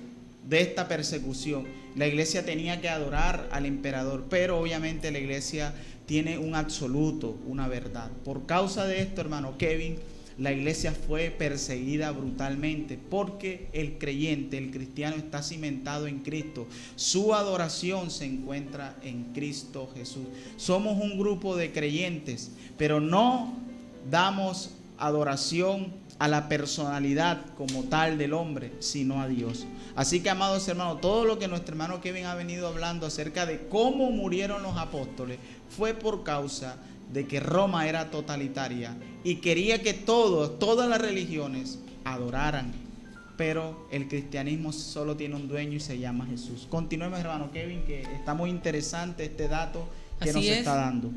de esta persecución. La iglesia tenía que adorar al emperador, pero obviamente la iglesia tiene un absoluto, una verdad. Por causa de esto, hermano Kevin, la iglesia fue perseguida brutalmente porque el creyente, el cristiano, está cimentado en Cristo. Su adoración se encuentra en Cristo Jesús. Somos un grupo de creyentes, pero no damos adoración a la personalidad como tal del hombre, sino a Dios. Así que, amados hermanos, todo lo que nuestro hermano Kevin ha venido hablando acerca de cómo murieron los apóstoles fue por causa de que Roma era totalitaria y quería que todas las religiones adoraran, pero el cristianismo solo tiene un dueño y se llama Jesús. Continuemos, hermano Kevin, que está muy interesante este dato que nos está dando.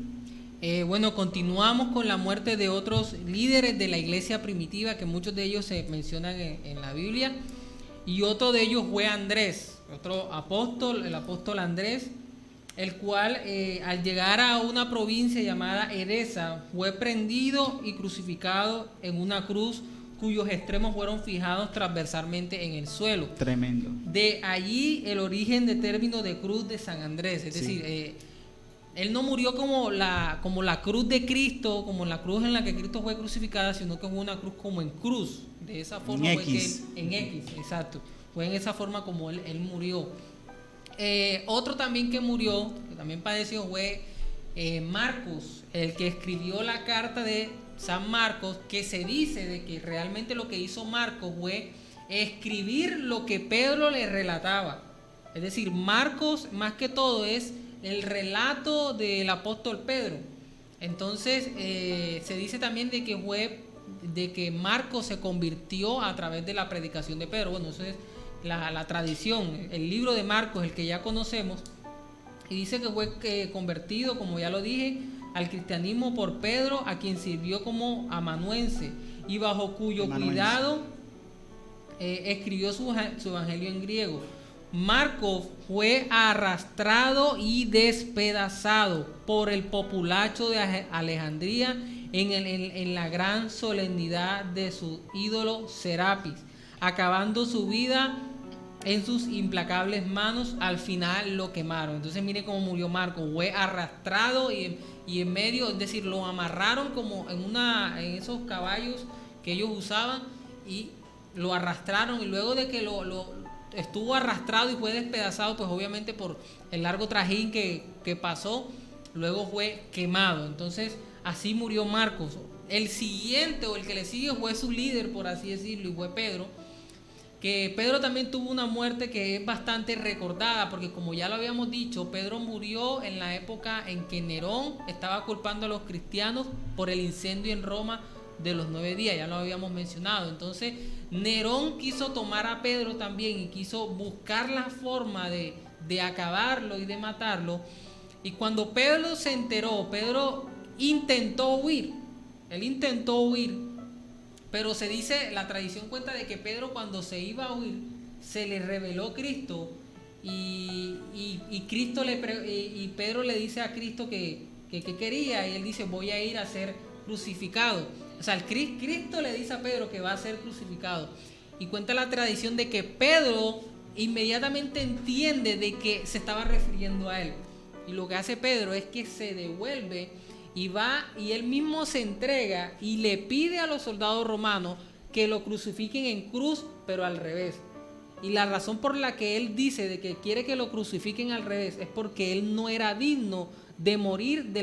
Bueno, continuamos con la muerte de otros líderes de la iglesia primitiva, que muchos de ellos se mencionan en la Biblia, y otro de ellos fue Andrés, otro apóstol, el apóstol Andrés, el cual al llegar a una provincia llamada Edesa fue prendido y crucificado en una cruz cuyos extremos fueron fijados transversalmente en el suelo. Tremendo. De allí el origen del término de cruz de San Andrés, es decir, él no murió como la cruz de Cristo, como la cruz en la que Cristo fue crucificada, sino que fue una cruz como en cruz. De esa forma fue que él, en X, exacto. Fue en esa forma como él murió. Otro también que murió, que también padeció, fue Marcos, el que escribió la carta de San Marcos, que se dice de que realmente lo que hizo Marcos fue escribir lo que Pedro le relataba. Es decir, Marcos más que todo es el relato del apóstol Pedro. Entonces se dice también de que Marcos se convirtió a través de la predicación de Pedro. Bueno, eso es la tradición. El libro de Marcos, el que ya conocemos, y dice que fue convertido, como ya lo dije, al cristianismo por Pedro, a quien sirvió como amanuense y bajo cuyo cuidado escribió su evangelio en griego. Marcos fue arrastrado y despedazado por el populacho de Alejandría en la gran solemnidad de su ídolo Serapis, acabando su vida en sus implacables manos. Al final lo quemaron. Entonces mire cómo murió Marcos. Fue arrastrado y en medio, es decir, lo amarraron como en esos caballos que ellos usaban y lo arrastraron, y luego de que lo estuvo arrastrado y fue despedazado, pues obviamente por el largo trajín que pasó, luego fue quemado. Entonces así murió Marcos. El siguiente, o el que le sigue, fue su líder, por así decirlo, y fue Pedro, que Pedro también tuvo una muerte que es bastante recordada, porque como ya lo habíamos dicho, Pedro murió en la época en que Nerón estaba culpando a los cristianos por el incendio en Roma de los 9 días, ya lo habíamos mencionado. Entonces Nerón quiso tomar a Pedro también y quiso buscar la forma de acabarlo y de matarlo. Y cuando Pedro se enteró, Pedro intentó huir, pero se dice, la tradición cuenta de que Pedro, cuando se iba a huir, se le reveló Cristo y Pedro le dice a Cristo que quería, y él dice: voy a ir a ser crucificado. O sea, Cristo le dice a Pedro que va a ser crucificado. Y cuenta la tradición de que Pedro inmediatamente entiende de que se estaba refiriendo a él. Y lo que hace Pedro es que se devuelve y va, y él mismo se entrega y le pide a los soldados romanos que lo crucifiquen en cruz, pero al revés. Y la razón por la que él dice de que quiere que lo crucifiquen al revés es porque él no era digno de morir de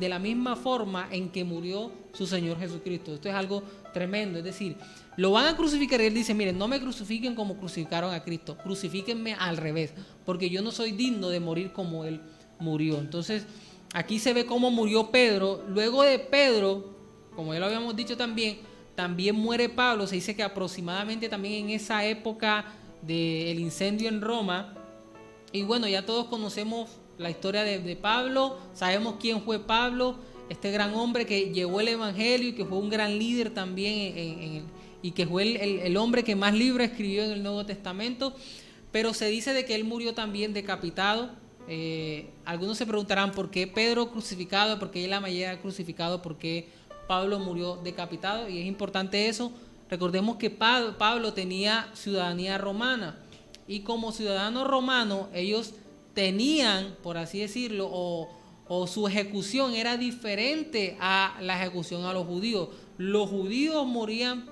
la misma forma en que murió su Señor Jesucristo. Esto es algo tremendo. Es decir, lo van a crucificar y él dice: miren, no me crucifiquen como crucificaron a Cristo, crucifíquenme al revés, porque yo no soy digno de morir como él murió. Entonces aquí se ve cómo murió Pedro. Luego de Pedro, como ya lo habíamos dicho también, también muere Pablo. Se dice que aproximadamente también en esa época del incendio en Roma. Y bueno, ya todos conocemos la historia de Pablo, sabemos quién fue Pablo, este gran hombre que llevó el evangelio y que fue un gran líder también y que fue el hombre que más libros escribió en el Nuevo Testamento. Pero se dice de que él murió también decapitado. Algunos se preguntarán por qué Pedro crucificado, por qué la mayoría crucificado, por qué Pablo murió decapitado, y es importante eso. Recordemos que Pablo tenía ciudadanía romana, y como ciudadano romano ellos tenían, por así decirlo, o su ejecución era diferente a la ejecución a los judíos. Los judíos morían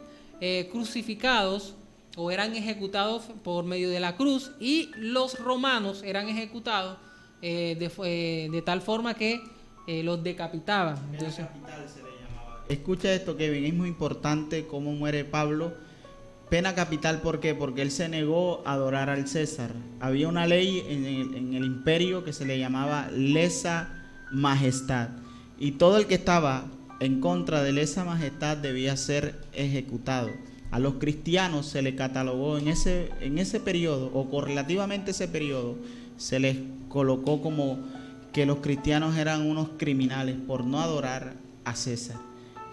crucificados o eran ejecutados por medio de la cruz, y los romanos eran ejecutados de tal forma que los decapitaban. Entonces, pena capital se le llamaba. Escucha esto, Kevin, es muy importante cómo muere Pablo. Pena capital, ¿por qué? Porque él se negó a adorar al César. Había una ley en el imperio que se le llamaba lesa majestad, y todo el que estaba en contra de lesa majestad debía ser ejecutado. A los cristianos se les catalogó en ese periodo, o correlativamente ese periodo, se les colocó como que los cristianos eran unos criminales por no adorar a César.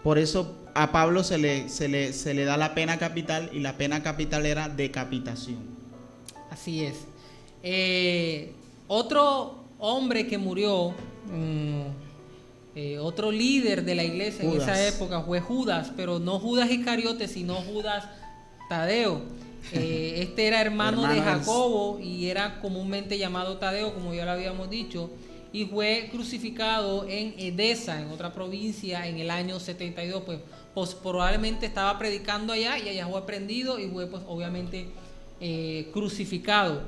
Por eso a Pablo se le da la pena capital, y la pena capital era decapitación. Así es. Otro hombre que murió, otro líder de la iglesia Judas. En esa época fue Judas, pero no Judas Iscariote, sino Judas Tadeo. Este era hermano de Jacobo y era comúnmente llamado Tadeo, como ya lo habíamos dicho, y fue crucificado en Edesa, en otra provincia, en el año 72. Pues probablemente estaba predicando allá, y allá fue prendido y fue pues obviamente crucificado.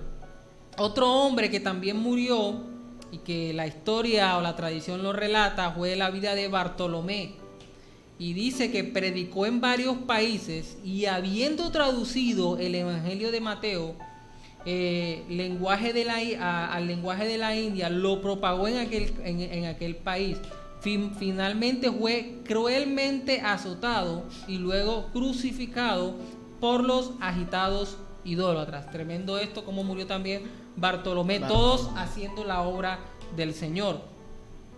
Otro hombre que también murió y que la historia o la tradición lo relata fue la vida de Bartolomé, y dice que predicó en varios países, y habiendo traducido el evangelio de Mateo al lenguaje de la India, lo propagó en aquel país. Finalmente fue cruelmente azotado y luego crucificado por los agitados idólatras. Tremendo esto, como murió también Bartolomé, todos haciendo la obra del Señor.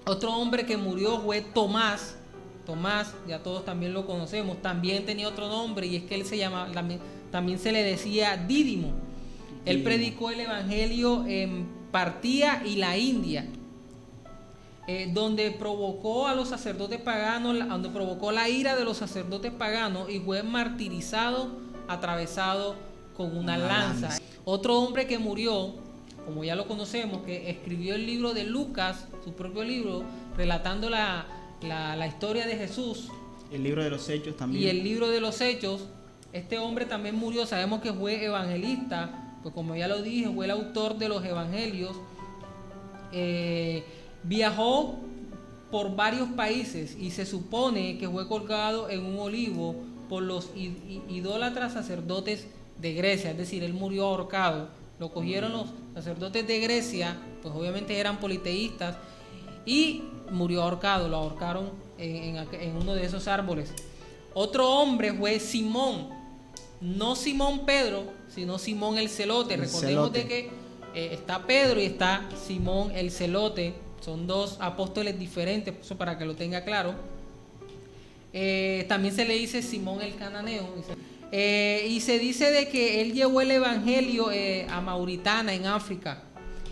Otro hombre que murió fue Tomás, ya todos también lo conocemos. También tenía otro nombre, y es que él se llamaba, también se le decía Dídimo. Él predicó el evangelio en Partía y la India, donde provocó a los sacerdotes paganos, donde provocó la ira de los sacerdotes paganos, y fue martirizado, atravesado con una lanza. Otro hombre que murió, como ya lo conocemos, que escribió el libro de Lucas, su propio libro, relatando la historia de Jesús. El libro de los Hechos también. Y el libro de los Hechos. Este hombre también murió. Sabemos que fue evangelista, pues como ya lo dije, fue el autor de los evangelios. Viajó por varios países, y se supone que fue colgado en un olivo por los idólatras sacerdotes de Grecia. Es decir, él murió ahorcado. Lo cogieron los sacerdotes de Grecia, pues obviamente eran politeístas, y murió ahorcado. Lo ahorcaron en uno de esos árboles. Otro hombre fue Simón, no Simón Pedro, sino Simón el Celote. Recordemos de que está Pedro y está Simón el Celote. Son dos apóstoles diferentes, eso para que lo tenga claro. También se le dice Simón el Cananeo. Y se dice de que él llevó el evangelio a Mauritania, en África,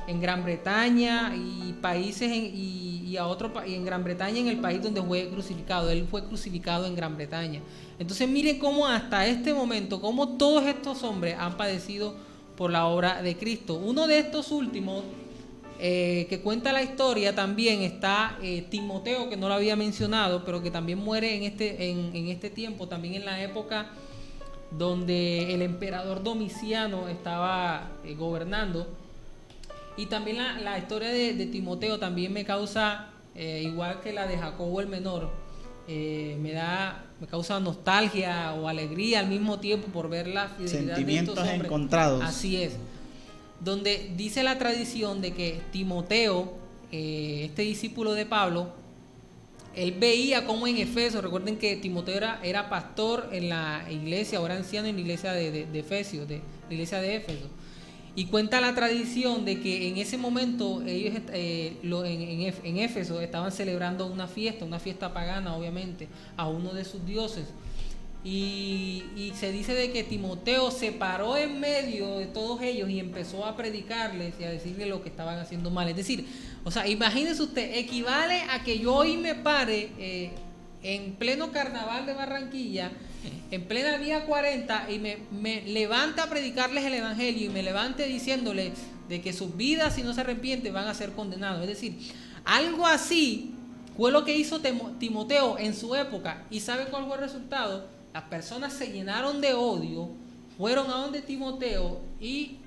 en Gran Bretaña y países y en Gran Bretaña, en el país donde fue crucificado. Él fue crucificado en Gran Bretaña. Entonces miren cómo hasta este momento, cómo todos estos hombres han padecido por la obra de Cristo. Uno de estos últimos que cuenta la historia también está Timoteo, que no lo había mencionado, pero que también muere en este tiempo, también en la época donde el emperador Domiciano estaba gobernando. Y también la historia de Timoteo también me causa, igual que la de Jacobo el menor, me causa nostalgia o alegría al mismo tiempo por ver la fidelidad de estos hombres. Encontrados. Así es. Donde dice la tradición de que Timoteo, este discípulo de Pablo, él veía cómo en Efeso, recuerden que Timoteo era pastor en la iglesia, ahora anciano en la iglesia de Efesios, de la iglesia de Éfeso. Y cuenta la tradición de que en ese momento ellos en Éfeso estaban celebrando una fiesta pagana, obviamente, a uno de sus dioses. Y se dice de que Timoteo se paró en medio de todos ellos y empezó a predicarles y a decirles lo que estaban haciendo mal. Es decir, o sea, imagínense usted, equivale a que yo hoy me pare en pleno carnaval de Barranquilla, en plena vía 40, y me levante a predicarles el evangelio y me levante diciéndoles de que sus vidas, si no se arrepienten, van a ser condenados. Es decir, algo así fue lo que hizo Timoteo en su época. ¿Y sabe cuál fue el resultado? Las personas se llenaron de odio, fueron a donde Timoteo y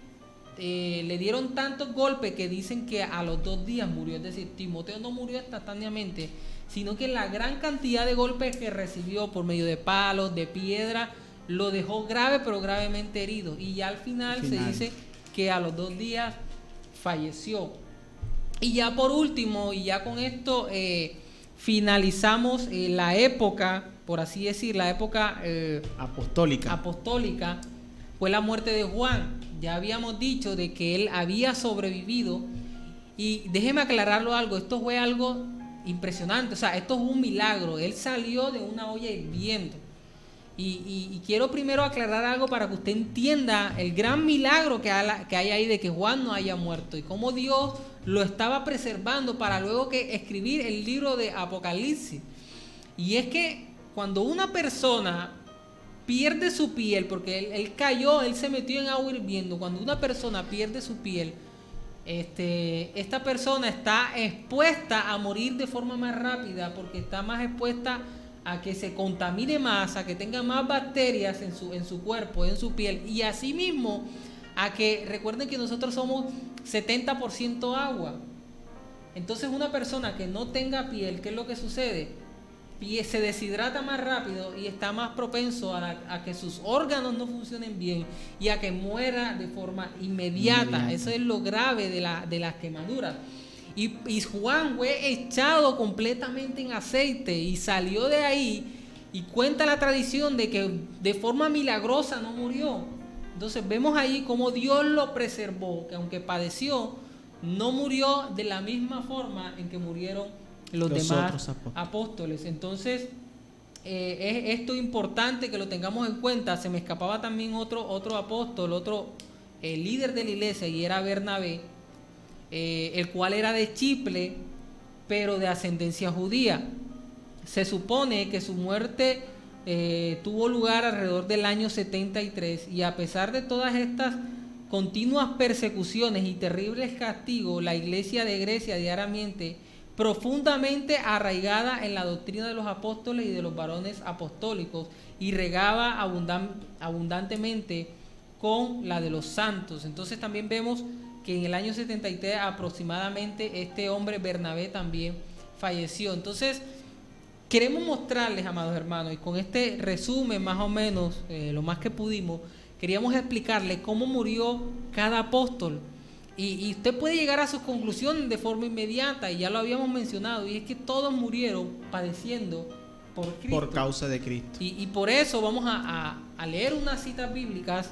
le dieron tantos golpes que dicen que a los 2 días murió. Es decir, Timoteo no murió instantáneamente, sino que la gran cantidad de golpes que recibió por medio de palos, de piedra, lo dejó grave, pero gravemente herido. Y ya al final se dice que a los 2 días falleció. Y ya por último, y ya con esto finalizamos la época, por así decir, la época apostólica, fue la muerte de Juan. Ya habíamos dicho de que él había sobrevivido. Y déjeme aclararlo algo, esto fue algo impresionante, o sea, esto es un milagro. Él salió de una olla hirviendo. Y quiero primero aclarar algo para que usted entienda el gran milagro que hay ahí de que Juan no haya muerto y cómo Dios lo estaba preservando para luego que escribir el libro de Apocalipsis. Y es que cuando una persona pierde su piel, porque él cayó, él se metió en agua hirviendo, cuando una persona pierde su piel, esta persona está expuesta a morir de forma más rápida porque está más expuesta a que se contamine más, a que tenga más bacterias en su cuerpo, en su piel, y asimismo a que recuerden que nosotros somos 70% agua. Entonces una persona que no tenga piel, ¿qué es lo que sucede? Se deshidrata más rápido y está más propenso a que sus órganos no funcionen bien y a que muera de forma inmediata. Eso es lo grave de las quemaduras. Y Juan fue echado completamente en aceite y salió de ahí, y cuenta la tradición de que de forma milagrosa no murió. Entonces vemos ahí cómo Dios lo preservó, que aunque padeció, no murió de la misma forma en que murieron los demás apóstoles. Entonces es esto importante que lo tengamos en cuenta. Se me escapaba también otro apóstol, otro líder de la iglesia, y era Bernabé, el cual era de Chipre, pero de ascendencia judía. Se supone que su muerte tuvo lugar alrededor del año 73, y a pesar de todas estas continuas persecuciones y terribles castigos, la iglesia de Grecia diariamente, profundamente arraigada en la doctrina de los apóstoles y de los varones apostólicos, y regaba abundantemente con la de los santos. Entonces también vemos que en el año 73 aproximadamente este hombre Bernabé también falleció. Entonces queremos mostrarles, amados hermanos, y con este resumen más o menos, lo más que pudimos, queríamos explicarles cómo murió cada apóstol. Y usted puede llegar a sus conclusiones de forma inmediata, y ya lo habíamos mencionado, y es que todos murieron padeciendo por Cristo. Por causa de Cristo. Y por eso vamos a leer unas citas bíblicas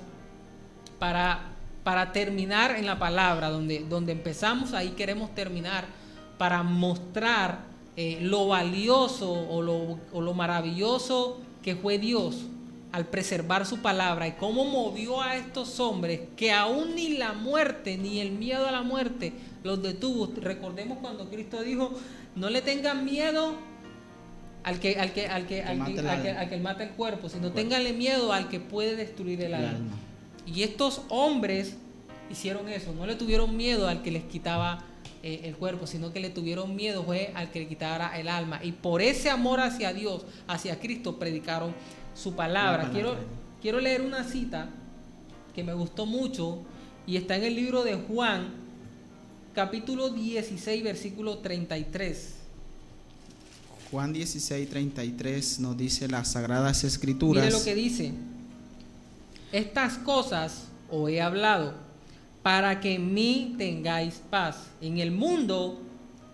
para terminar en la palabra, donde empezamos, ahí queremos terminar, para mostrar lo valioso o lo maravilloso que fue Dios al preservar su palabra, y cómo movió a estos hombres que aún ni la muerte ni el miedo a la muerte los detuvo. Recordemos cuando Cristo dijo: no le tengan miedo al que mata el cuerpo, sino ténganle miedo al que puede destruir el alma. Y estos hombres hicieron eso, no le tuvieron miedo al que les quitaba el cuerpo, sino que le tuvieron miedo fue al que le quitara el alma, y por ese amor hacia Dios, hacia Cristo, predicaron su palabra. Quiero leer una cita que me gustó mucho, y está en el libro de Juan, capítulo 16, versículo 33. Juan 16, 33 nos dice las Sagradas Escrituras. Mire lo que dice: estas cosas os he hablado para que en mí tengáis paz. En el mundo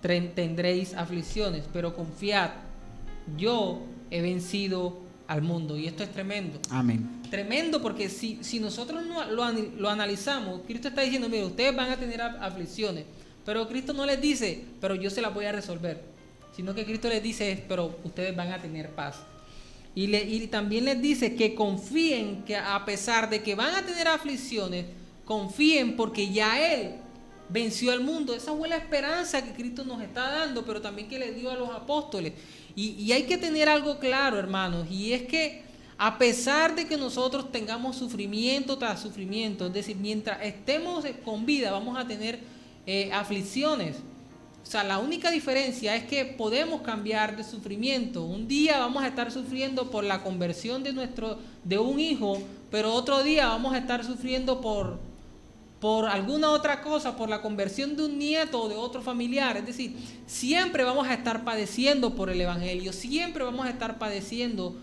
tendréis aflicciones, pero confiad, yo he vencido al mundo. Y esto es tremendo. Amén. Tremendo, porque si nosotros lo analizamos, Cristo está diciendo, mire, ustedes van a tener aflicciones, pero Cristo no les dice, pero yo se las voy a resolver, sino que Cristo les dice, pero ustedes van a tener paz. Y también les dice que confíen, que a pesar de que van a tener aflicciones, confíen porque ya Él venció al mundo. Esa fue la esperanza que Cristo nos está dando, pero también que le dio a los apóstoles. Y hay que tener algo claro, hermanos, y es que a pesar de que nosotros tengamos sufrimiento tras sufrimiento, es decir, mientras estemos con vida vamos a tener aflicciones. O sea, la única diferencia es que podemos cambiar de sufrimiento. Un día vamos a estar sufriendo por la conversión de un hijo, pero otro día vamos a estar sufriendo por alguna otra cosa, por la conversión de un nieto o de otro familiar. Es decir, siempre vamos a estar padeciendo por el Evangelio, siempre vamos a estar padeciendo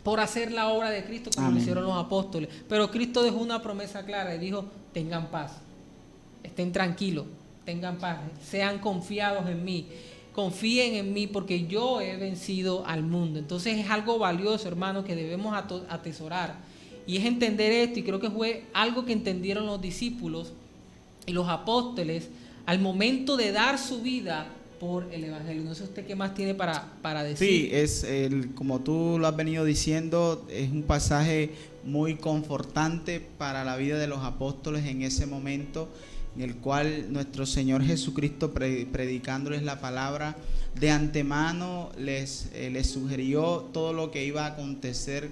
por hacer la obra de Cristo como lo hicieron los apóstoles. Pero Cristo dejó una promesa clara y dijo, tengan paz, estén tranquilos, tengan paz, sean confiados en mí, confíen en mí porque yo he vencido al mundo. Entonces es algo valioso, hermano, que debemos atesorar. Y es entender esto, y creo que fue algo que entendieron los discípulos y los apóstoles al momento de dar su vida por el Evangelio. No sé usted qué más tiene para decir. Sí, como tú lo has venido diciendo, es un pasaje muy confortante para la vida de los apóstoles en ese momento, en el cual nuestro Señor Jesucristo, predicándoles la palabra, de antemano les sugirió todo lo que iba a acontecer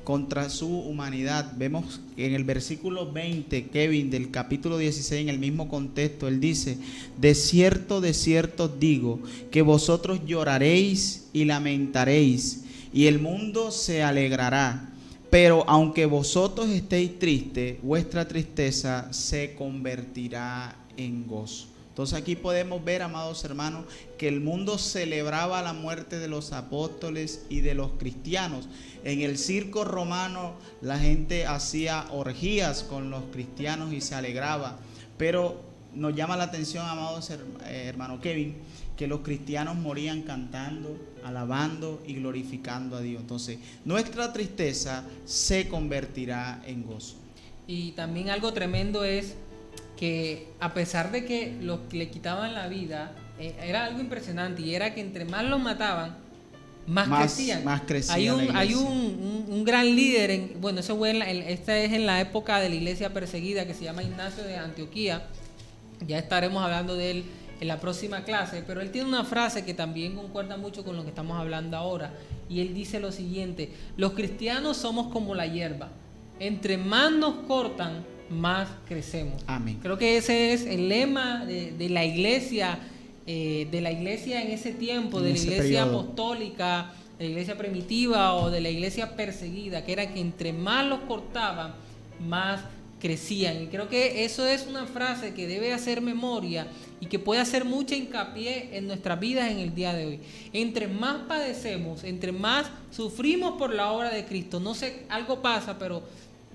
contra su humanidad. Vemos que en el versículo 20, Kevin, del capítulo 16, en el mismo contexto, él dice, de cierto os digo, que vosotros lloraréis y lamentaréis, y el mundo se alegrará. Pero aunque vosotros estéis tristes, vuestra tristeza se convertirá en gozo. Entonces aquí podemos ver, amados hermanos, que el mundo celebraba la muerte de los apóstoles y de los cristianos. En el circo romano la gente hacía orgías con los cristianos y se alegraba. Pero nos llama la atención, amados hermano Kevin, que los cristianos morían cantando, alabando y glorificando a Dios. Entonces nuestra tristeza se convertirá en gozo. Y también algo tremendo es que a pesar de que los que le quitaban la vida, era algo impresionante, y era que entre más los mataban, más crecían. Más crecía hay un gran líder, eso fue esta es en la época de la iglesia perseguida, que se llama Ignacio de Antioquía. Ya estaremos hablando de él en la próxima clase, pero él tiene una frase que también concuerda mucho con lo que estamos hablando ahora, y él dice lo siguiente: los cristianos somos como la hierba, entre más nos cortan, más crecemos. Amén. Creo que ese es el lema de la iglesia, en ese tiempo, de la iglesia apostólica, de la iglesia primitiva o de la iglesia perseguida, que era que entre más los cortaban, más crecían. Y creo que eso es una frase que debe hacer memoria y que puede hacer mucha hincapié en nuestras vidas en el día de hoy. Entre más padecemos, entre más sufrimos por la obra de Cristo, no sé, algo pasa, pero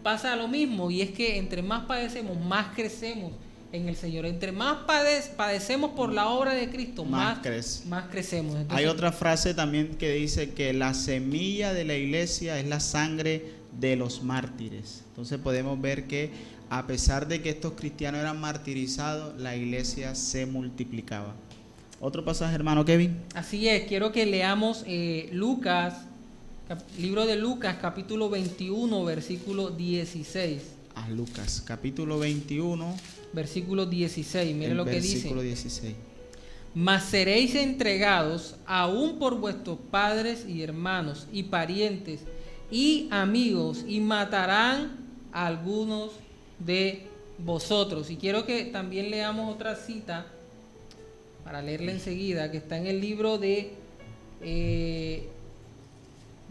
pasa lo mismo, y es que entre más padecemos, más crecemos en el Señor. Entre más padecemos por la obra de Cristo, más crecemos. Entonces, hay otra frase también que dice que la semilla de la iglesia es la sangre de los mártires. Entonces podemos ver que a pesar de que estos cristianos eran martirizados, la iglesia se multiplicaba. Otro pasaje, hermano Kevin. Así es, quiero que leamos Lucas, libro de Lucas, capítulo 21, versículo 16. Lucas, capítulo 21, versículo 16. Mire lo que dice. Versículo 16. Mas seréis entregados aún por vuestros padres y hermanos y parientes y amigos, y matarán a algunos de vosotros. Y quiero que también leamos otra cita para leerla enseguida, que está en el libro de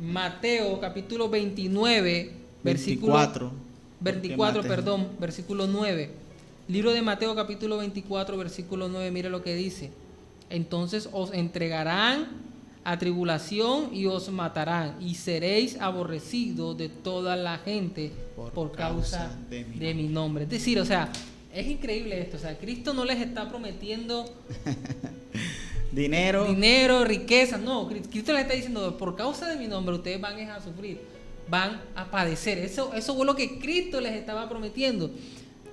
Mateo, capítulo 29, versículo 9. Libro de Mateo, capítulo 24, versículo 9. Mire lo que dice: entonces os entregarán a tribulación y os matarán, y seréis aborrecidos de toda la gente por causa de mi nombre. Es decir, o sea, es increíble esto. O sea, Cristo no les está prometiendo dinero, riqueza. No, Cristo les está diciendo, por causa de mi nombre ustedes van a sufrir, van a padecer. Eso fue lo que Cristo les estaba prometiendo.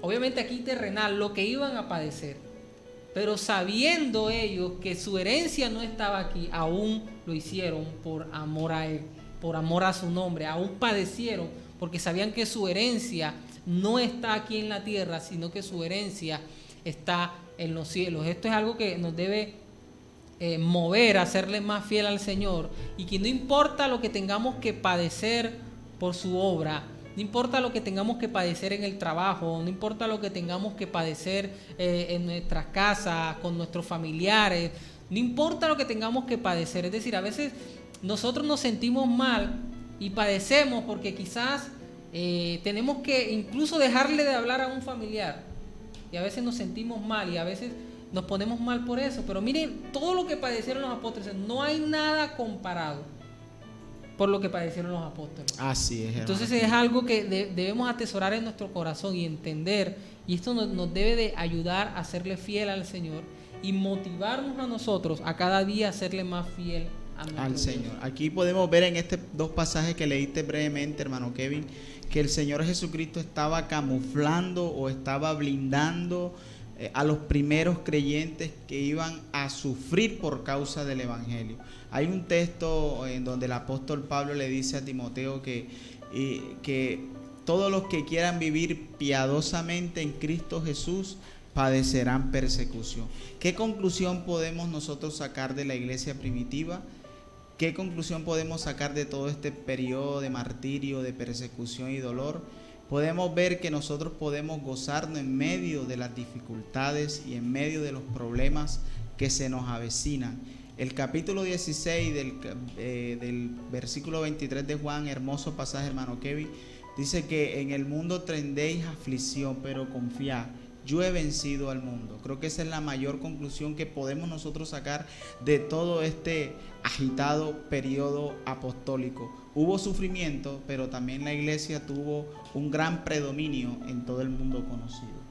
Obviamente aquí terrenal, lo que iban a padecer. Pero sabiendo ellos que su herencia no estaba aquí, aún lo hicieron por amor a Él, por amor a su nombre. Aún padecieron porque sabían que su herencia no está aquí en la tierra, sino que su herencia está en los cielos. Esto es algo que nos debe mover a hacerle más fiel al Señor, y que no importa lo que tengamos que padecer por su obra, no importa lo que tengamos que padecer en el trabajo, no importa lo que tengamos que padecer en nuestras casas, con nuestros familiares, no importa lo que tengamos que padecer. Es decir, a veces nosotros nos sentimos mal y padecemos porque quizás tenemos que incluso dejarle de hablar a un familiar, y a veces nos sentimos mal y a veces nos ponemos mal por eso. Pero miren, todo lo que padecieron los apóstoles, no hay nada comparado por lo que padecieron los apóstoles. Así es, hermano. Entonces es algo que debemos atesorar en nuestro corazón y entender, y esto nos debe de ayudar a serle fiel al Señor y motivarnos a nosotros a cada día a serle más fiel al Señor. Aquí podemos ver en estos dos pasajes que leíste brevemente, hermano Kevin, que el Señor Jesucristo estaba camuflando o estaba blindando a los primeros creyentes que iban a sufrir por causa del Evangelio. Hay un texto en donde el apóstol Pablo le dice a Timoteo que todos los que quieran vivir piadosamente en Cristo Jesús padecerán persecución. ¿Qué conclusión podemos nosotros sacar de la iglesia primitiva? ¿Qué conclusión podemos sacar de todo este periodo de martirio, de persecución y dolor? Podemos ver que nosotros podemos gozarnos en medio de las dificultades y en medio de los problemas que se nos avecinan. El capítulo 16 del versículo 23 de Juan, hermoso pasaje, hermano Kevin, dice que en el mundo tendréis aflicción, pero confiad, yo he vencido al mundo. Creo que esa es la mayor conclusión que podemos nosotros sacar de todo este agitado periodo apostólico. Hubo sufrimiento, pero también la iglesia tuvo un gran predominio en todo el mundo conocido.